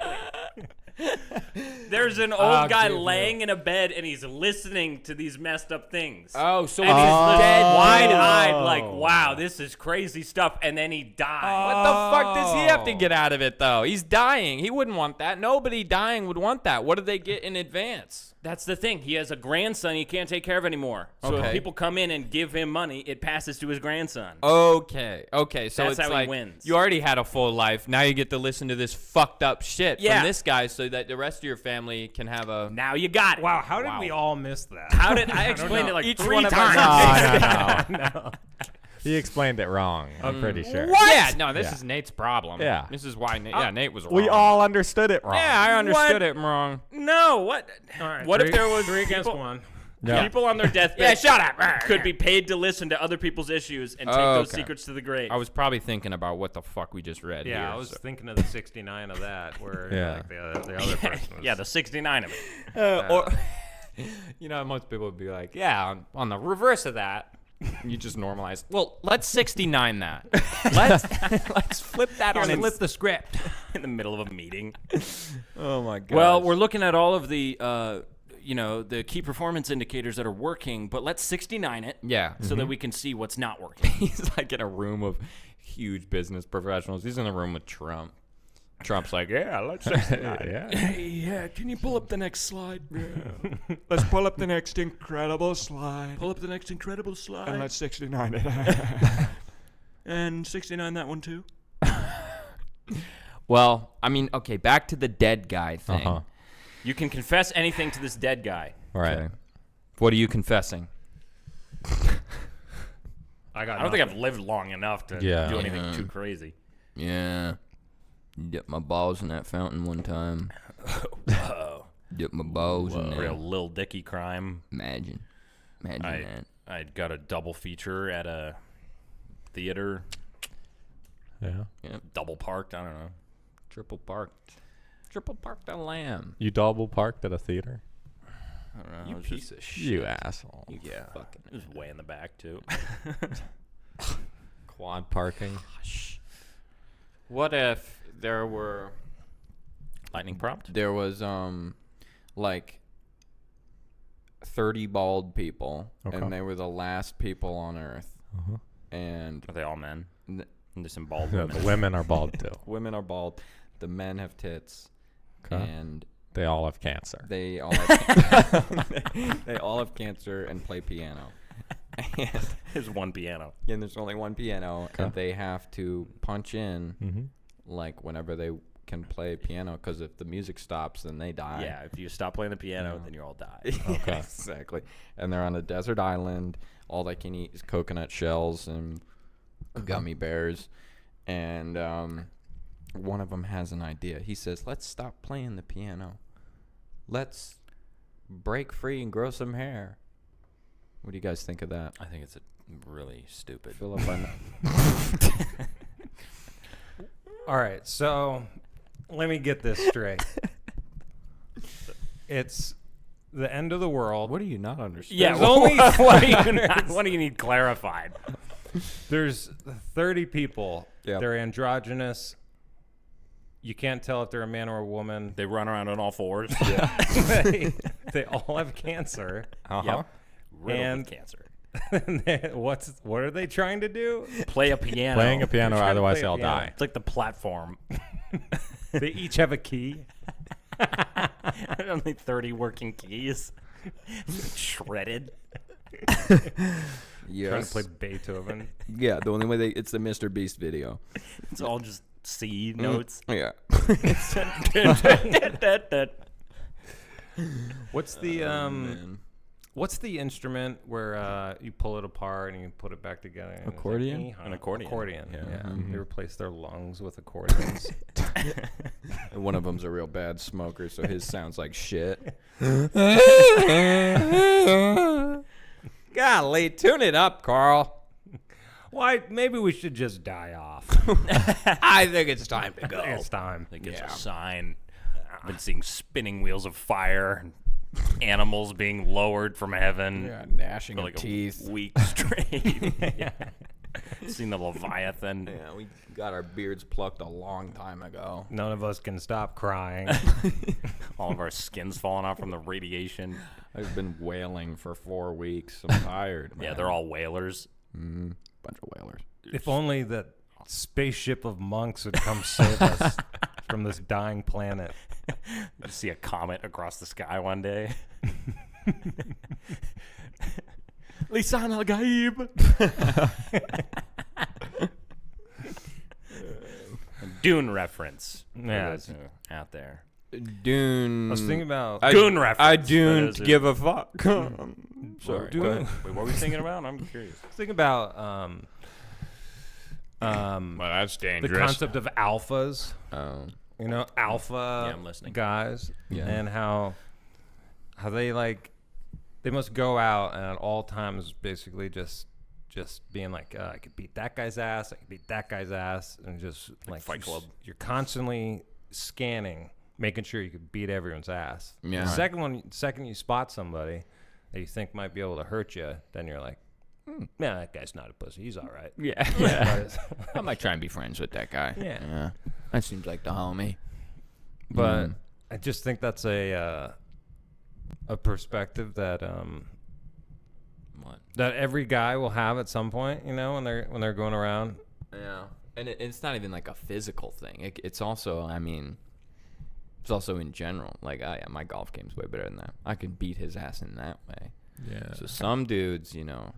B: There's an old guy laying in a bed, and he's listening to these messed up things.
A: Oh, so
B: And
A: he's
B: he's
A: dead.
B: wide-eyed, like, wow, this is crazy stuff, and then he dies.
A: What the fuck does he have to get out of it, though? He's dying. He wouldn't want that. Nobody dying would want that. What do they get in advance?
B: That's the thing. He has a grandson he can't take care of anymore. So if
A: Okay.
B: people come in and give him money, it passes to his grandson.
A: Okay. So
B: That's
A: it's
B: how he
A: like
B: wins.
A: you already had a full life. Now you get to listen to this fucked up shit
B: Yeah.
A: from this guy, so that the rest of your family can have a.
B: Now you got it.
C: Wow, how did we all miss that?
B: How did I explain it like
A: Each
B: 3
A: one of
B: times?
A: us-
D: No. He explained it wrong. I'm pretty sure.
A: Yeah, no, this
D: Yeah.
A: is Nate's problem.
D: Yeah.
A: This is why Nate was wrong.
D: We all understood it wrong.
A: Yeah, I understood it wrong.
B: No, what?
C: All right,
B: What if
C: three-
B: there was
C: three against
B: people-
C: one?
D: Yeah.
B: People on their deathbed
A: Yeah, shut up.
B: could be paid to listen to other people's issues and take those
A: Okay.
B: secrets to the grave.
A: I was probably thinking about what the fuck we just read.
C: Yeah,
A: here,
C: I was
A: so.
C: thinking of the 69 of that, where
D: Yeah.
C: like the other person was.
B: yeah, the 69 of it.
A: Or, most people would be like, yeah, on the reverse of that, you just normalize. Well, let's 69 that. Let's flip that on
C: flip the script.
B: In the middle of a meeting.
A: Oh my god.
B: Well, we're looking at all of the, the key performance indicators that are working, but let's 69 it.
A: yeah.
B: So that we can see what's not working.
A: He's like in a room of huge business professionals. He's in a room with Trump. Trump's like, yeah, let's 69 it.
D: Yeah.
E: Hey, yeah, can you pull up the next slide? Yeah. Let's pull up the next incredible slide.
B: Pull up the next incredible slide.
E: And let's 69 it.
B: And 69 that one too.
A: Well, I mean, okay, back to the dead guy thing.
D: Uh-huh.
B: You can confess anything to this dead guy.
D: Right.
A: Okay. What are you confessing?
B: I don't think I've lived long enough to
D: Yeah.
B: do anything too crazy.
A: Yeah. Dipped my balls in that fountain one time.
B: Whoa.
A: Dip my balls in there.
B: Real Lil Dicky crime.
A: Imagine that.
B: I got a double feature at a theater.
D: Yeah.
B: Double parked. I don't know.
A: Triple parked the lamb.
D: You double parked at a theater?
B: I don't know.
A: You
B: I was
A: piece of shit.
D: You asshole.
B: Yeah.
A: Fucking
B: It was way in the back too.
D: Quad parking.
A: What if there were
B: Lightning prompt.
A: there was like 30 bald people,
D: Okay.
A: and they were the last people on Earth,
D: Uh-huh.
A: and
B: Are they all men?
A: N-
B: And there's some bald
D: Yeah,
B: women.
D: the women are bald too.
A: women are bald, the men have tits,
D: Okay.
A: and
D: They all have cancer.
A: they all have they all have cancer and play piano. And,
B: There's one piano.
A: and there's only one piano,
D: Okay.
A: and they have to punch in
D: Mm-hmm.
A: like whenever they can play piano, because if the music stops, then they die.
B: Yeah, if you stop playing the piano,
A: Yeah.
B: then you all die.
D: Okay.
A: Exactly. And they're on a desert island. All they can eat is coconut shells and gummy bears. And one of them has an idea. He says, let's stop playing the piano. Let's break free and grow some hair. What do you guys think of that?
B: I think it's really stupid.
A: Philip, I know.
C: All right, so let me get this straight. It's the end of the world.
A: What do you not understand?
B: Yeah,
C: There's only
B: what do you need clarified?
C: There's 30 people.
A: Yep.
C: They're androgynous. You can't tell if they're a man or a woman.
B: They run around on all fours.
C: They all have cancer.
A: Uh-huh.
B: Riddled
C: And-
B: with cancer.
C: What are they trying to do?
B: Play a piano.
D: Playing a piano,
C: They're trying to
D: otherwise
C: play a
D: they'll
C: piano.
D: die.
B: It's like the platform.
C: They each have a key.
B: Only 30 working keys. Shredded.
A: Yes.
C: Trying to play Beethoven.
A: Yeah, the only way it's the Mr. Beast video.
B: It's all just C notes.
A: Yeah.
C: What's the
A: Man.
C: what's the instrument where you pull it apart and you put it back together? And it's like,
A: Accordion?
C: "Ee-haw."
B: An accordion.
C: Accordion.
B: Yeah.
C: Yeah.
A: Mhm.
C: They replace their lungs with accordions.
A: And one of them's a real bad smoker, so his sounds like shit. Golly, tune it up, Carl.
C: Why? Maybe we should just die off.
A: I think it's time to go.
C: It's time.
B: It gets
A: Yeah.
B: a sign. I've been seeing spinning wheels of fire and animals being lowered from heaven
A: Yeah, gnashing
B: for
A: of
B: like
A: teeth.
B: a week straight. Yeah. Seen the Leviathan.
A: Yeah, we got our beards plucked a long time ago.
C: None of us can stop crying.
B: All of our skins falling off from the radiation.
A: I've been wailing for 4 weeks. I'm tired.
B: Yeah,
A: man.
B: they're all whalers.
A: Bunch of whalers.
C: If only the spaceship of monks would come save us from this dying planet.
B: You see a comet across the sky one day.
E: Lisan al-Gaib.
B: Dune reference. for
C: Yeah.
B: those who are out there.
A: Dune.
C: I was thinking about
B: Dune reference.
A: I
B: for
A: don't
B: those who-
A: give a fuck.
B: Sorry.
C: Dune-
B: Go ahead. Wait, what were we thinking about? I'm curious.
C: thinking about
E: Well, that's
C: the
E: dangerous.
C: concept of alphas. You know, alpha
B: Yeah, I'm listening.
C: guys,
A: Yeah.
C: and how they they must go out and at all times basically just being like, I could beat that guy's ass, I could beat that guy's ass, and just like
B: Fight Club.
C: You're constantly scanning, making sure you could beat everyone's ass.
A: Yeah.
C: The second you spot somebody that you think might be able to hurt you, then you're like, yeah, that guy's not a pussy. He's all right.
A: Yeah. I might try and be friends with that guy.
C: Yeah.
A: That seems like the homie.
C: But
A: Mm.
C: I just think that's a perspective that
B: What?
C: that every guy will have at some point, you know, when they're going around.
A: Yeah. And it's not even like a physical thing. It's also, I mean, it's also in general. Like, oh, yeah, my golf game's way better than that. I can beat his ass in that way.
D: Yeah.
A: So some dudes, you know,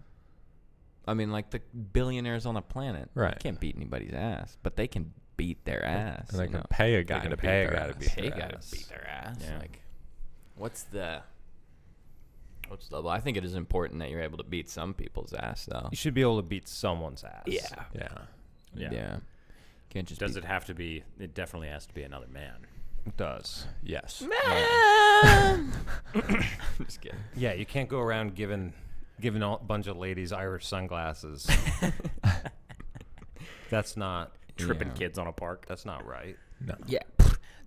A: I mean, like the billionaires on the planet,
D: Right.
A: they can't beat anybody's ass, but they can beat their ass.
D: And they
A: you
D: can
A: know?
D: pay a guy
C: can
D: to beat
C: pay a
D: their
C: guy to
D: ass.
C: beat
A: They
C: their
A: gotta
C: ass.
A: beat their ass.
B: Yeah.
A: Like, what's the? I think it is important that you're able to beat some people's ass, though.
C: You should be able to beat someone's ass.
A: Yeah.
D: Yeah.
B: Yeah.
A: Can't just.
B: Does
A: be,
B: it have to be? It definitely has to be another man.
C: It does.
D: Yes.
A: Just kidding.
C: Yeah, you can't go around giving a bunch of ladies Irish sunglasses. That's not
B: Tripping
A: Yeah.
B: kids on a park.
C: that's not right.
A: Yeah.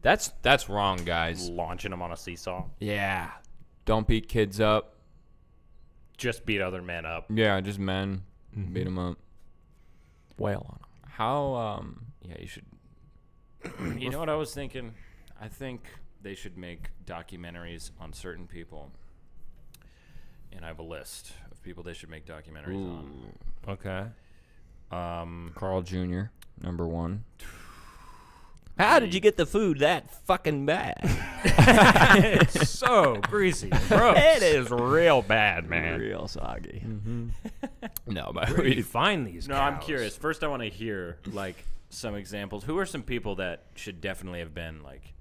A: That's wrong, guys.
B: Launching them on a seesaw.
A: Yeah. Don't beat kids up.
B: Just beat other men up.
A: Yeah, just men. Beat them up.
D: Wail on them.
A: How, yeah, you should.
B: You know what I was thinking? I think they should make documentaries on certain people. And I have a list of people they should make documentaries on.
C: Okay.
A: Carl Jr., number 1. How did you get the food that fucking bad?
C: It's so greasy and gross.
A: It is real bad, man.
D: Real soggy.
A: No, but
C: Where do you find these
B: No, I'm
C: cows?
B: curious. First, I want to hear, like, some examples. Who are some people that should definitely have been, like,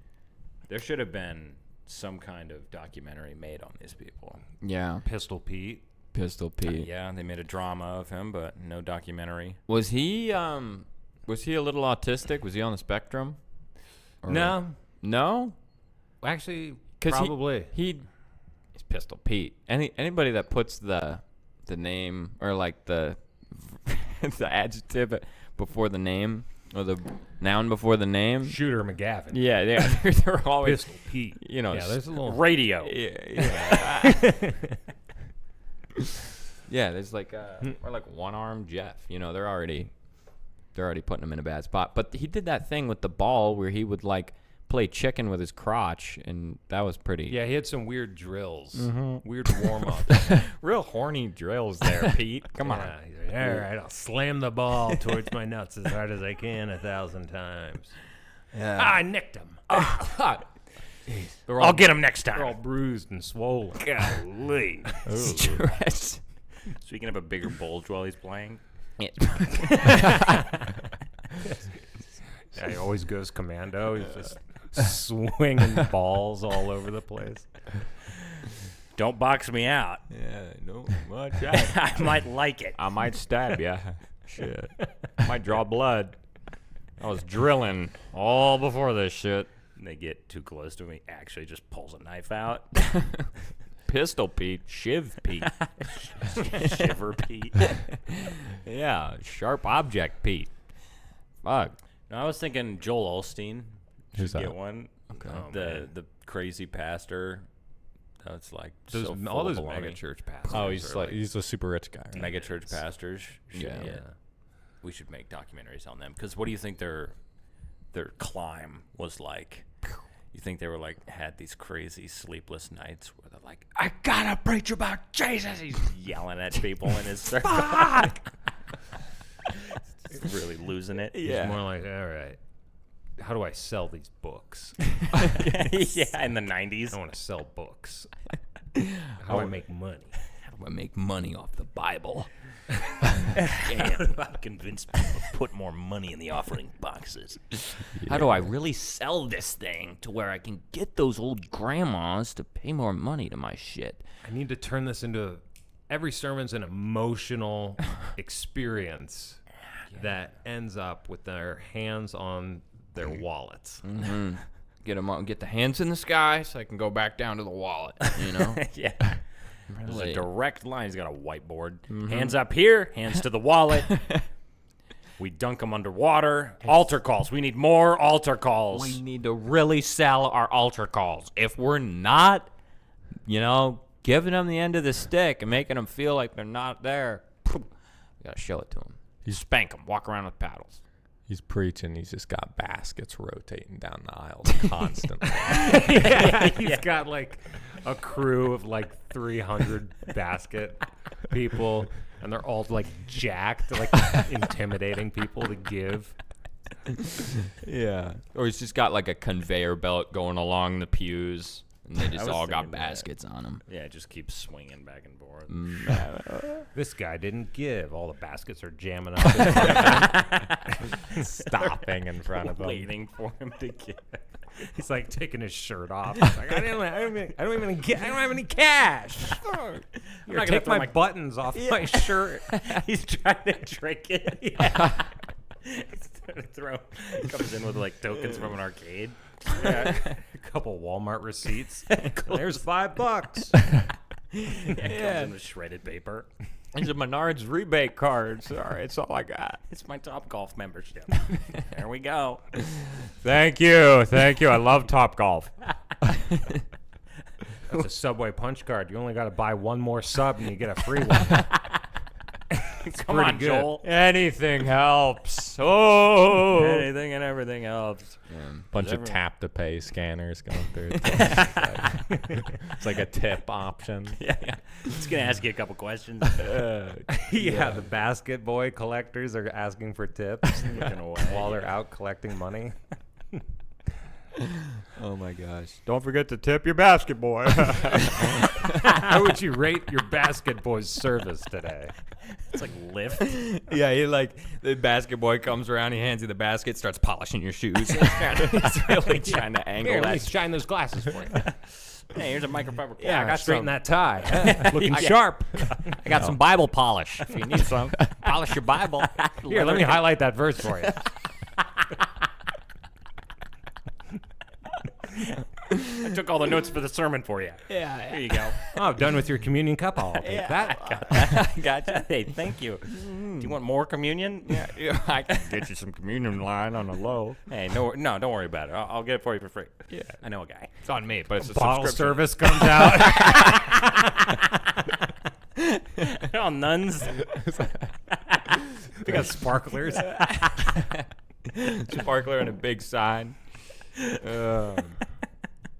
B: there should have been some kind of documentary made on these people.
A: yeah,
C: Pistol Pete.
A: Pistol Pete.
B: Yeah, they made a drama of him, but no documentary.
A: Was he a little autistic? Was he on the spectrum? Or-
C: No.
A: No?
C: Actually,
A: 'Cause
C: probably.
A: He's Pistol Pete. Anybody that puts the name or like the the adjective before the name or the noun before the name.
C: Shooter McGavin.
A: Yeah, they're always
C: Pistol Pete.
A: you know.
C: Yeah, there's a little.
B: Radio.
A: Yeah. Yeah, there's like or like one-armed Jeff. You know, they're already putting him in a bad spot. But he did that thing with the ball where he would like play chicken with his crotch, and that was pretty.
C: Yeah, he had some weird drills.
A: Mm-hmm.
C: Weird warm-ups.
A: Real horny drills there, Pete. Come on.
C: Yeah, he's like, all right, I'll slam the ball towards my nuts as hard as I can 1,000 times. I nicked him.
B: I'll get him next
C: They're all
B: time.
C: bruised and swollen.
B: Golly.
A: Stress.
B: Speaking of a bigger bulge while he's playing.
C: Yeah, he always goes commando. He's just swinging balls all over the place.
B: Don't box me out.
A: Yeah, no much.
B: I might like it.
A: I might stab ya. Shit. Might draw blood. I was drilling all before this shit.
B: And they get too close to me. Actually, just pulls a knife out.
A: Pistol Pete, Shiv Pete.
B: Shiver Pete.
A: Yeah, sharp object Pete. Fuck.
B: No, I was thinking Joel Osteen.
D: Who's
B: Should get
D: that?
B: one.
A: Okay.
B: The crazy pastor. That's like
C: Those,
B: so full
C: all
B: of
C: those
B: baloney.
C: mega church pastors.
D: Oh, he's
C: are
D: like he's a super rich guy. Right?
B: Mega church pastors.
A: Yeah.
B: We should make documentaries on them. Because what do you think their climb was like? You think they were like had these crazy sleepless nights where they're like, I gotta preach about Jesus. He's yelling at people in his circle. Really losing it.
C: It's more like, all right, how do I sell these books?
B: Yeah, in the 90s.
C: I want to sell books. How do I make money?
A: How do I make money off the Bible?
B: Damn, I convinced people to put more money in the offering boxes.
A: How do I really sell this thing to where I can get those old grandmas to pay more money to my shit?
C: I need to turn this into every sermon's an emotional experience that ends up with their hands on their wallets.
A: Mm-hmm. Get the hands in the sky so I can go back down to the wallet, you know?
B: Yeah. There's
A: Really.
B: a direct line. He's got a whiteboard. Hands up here, hands to the wallet. We dunk them underwater. Altar calls. We need more altar calls.
A: We need to really sell our altar calls. If we're not, you know, giving them the end of the stick and making them feel like they're not there, we got to show it to them. You spank them. Walk around with paddles.
D: He's preaching. He's just got baskets rotating down the aisles constantly.
C: Yeah, he's got like a crew of like 300 basket people, and they're all like jacked, like intimidating people to give.
A: Yeah. Or he's just got like a conveyor belt going along the pews, and they just
B: was
A: all got
B: thinking that.
A: baskets on them.
B: Yeah, it just keeps swinging back and forth.
C: This guy didn't give. All the baskets are jamming up.
D: Stopping in front of him.
B: Waiting for him to get.
C: He's like taking his shirt off. He's like, I don't have any cash. Here,
B: not gonna
C: take
B: throw
C: my
B: my-
C: buttons off my shirt.
B: He's trying to drink it. Comes in with like tokens from an arcade.
C: Yeah. A couple Walmart receipts. There's $5.
B: Comes in with shredded paper.
A: It's a Menards rebate card. Sorry, it's all I got.
B: It's my Top Golf membership. There we go.
C: Thank you. I love Topgolf. That's a Subway punch card. You only got to buy one more sub and you get a free one.
B: Come on,
C: good.
B: Joel.
C: Anything helps. Oh.
B: Anything and everything helps.
D: Bunch of tap to pay scanners going through. It's like a tip option.
B: Yeah. It's going to ask you a couple questions.
C: Yeah, the basket boy collectors are asking for tips
B: Looking away.
C: while they're out collecting money.
A: Oh my gosh.
C: Don't forget to tip your basket boy. How would you rate your basket boy's service today?
B: It's like lift.
A: Yeah, the basket boy comes around, he hands you the basket, starts polishing your shoes. He's really trying to angle
C: Here, let me
A: that.
C: shine those glasses for you.
B: Hey, here's a microfiber.
C: Yeah, I got straighten
B: some.
C: that tie. Looking sharp.
B: I got some Bible polish. If you need some, polish your Bible.
C: Here, let me highlight that verse for you.
B: I took all the notes for the sermon for you.
A: Yeah.
B: Here you go.
C: Oh, done with your communion cup. I'll take that.
B: Gotcha. Hey, thank you. Do you want more communion?
A: Yeah, I can get you some communion line on the low.
B: Hey, no, don't worry about it. I'll get it for you for free.
A: Yeah.
B: I know a guy.
A: It's on me, but it's a
C: Bottle
A: subscription.
C: service comes out.
B: Oh, nuns.
C: We got sparklers.
A: Sparkler and a big sign.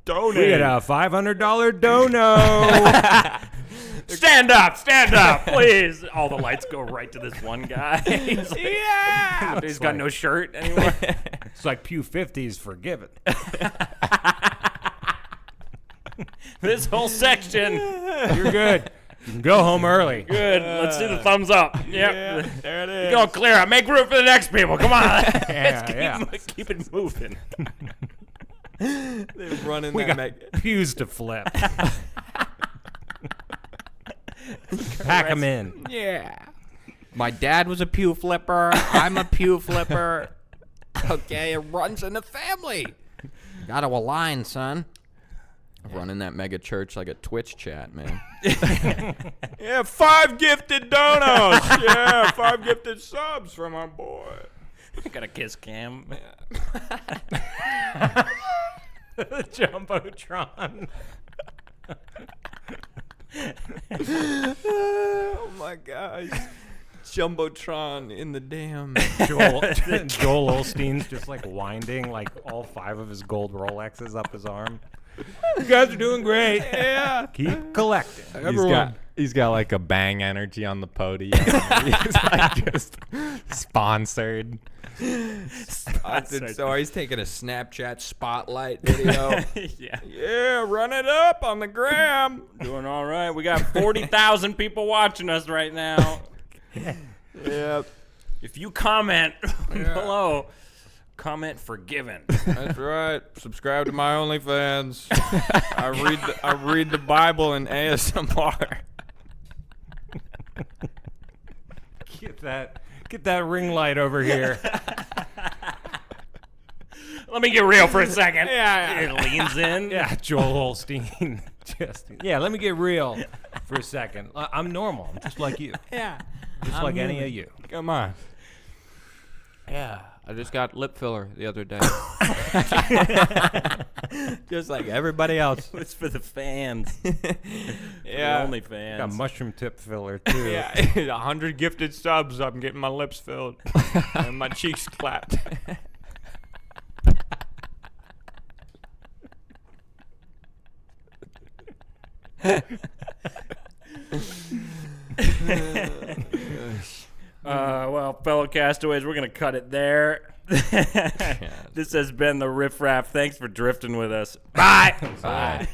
C: Donate. We get a $500 dono.
B: Stand up, please. All the lights go right to this one guy. He's like, he's got no shirt anymore.
C: It's like Pew 50's forgiven.
B: This whole section.
C: You're good. You can go home early.
B: Good. Let's do the thumbs up. Yep.
A: Yeah, there it is.
B: Go clear up. Make room for the next people. Come on.
C: Yeah.
B: Let's keep it moving.
A: They're running
C: We
A: that
C: got pews to flip. Pack them in.
A: Yeah. My dad was a pew flipper. I'm a pew flipper. Okay, it runs in the family. Got to align, son. Running that mega church like a Twitch chat, man. Yeah, 5 gifted donos. Yeah, 5 gifted subs from our boy.
B: Got a kiss cam.
C: The Jumbotron.
A: Oh my gosh. Jumbotron in the dam.
C: Joel Osteen's just like winding like all 5 of his gold Rolexes up his arm. You guys are doing great.
A: Yeah.
C: Keep collecting.
D: He's got like a Bang energy on the podium. He's like just sponsored.
A: So he's taking a Snapchat spotlight video.
B: Yeah.
A: Yeah, run it up on the gram.
B: Doing all right. We got 40,000 people watching us right now.
A: Yep.
B: If you comment below, comment forgiven.
A: That's right. Subscribe to my OnlyFans. I read the Bible in ASMR.
C: Get that ring light over here.
B: Let me get real for a second.
A: Yeah.
B: It leans in.
C: Yeah, Joel Osteen. Let me get real for a second. I'm normal. I'm just like you.
A: Yeah.
C: Just like any of you.
A: Come on. Yeah. I just got lip filler the other day. Just like everybody else.
B: It's for the fans.
A: Yeah.
B: Only fans.
C: Got mushroom tip filler too.
A: Yeah. 100 gifted subs. I'm getting my lips filled and my cheeks clapped.
B: Well, fellow castaways, we're going to cut it there. This has been the Riff Raff. Thanks for drifting with us. Bye.
A: Bye.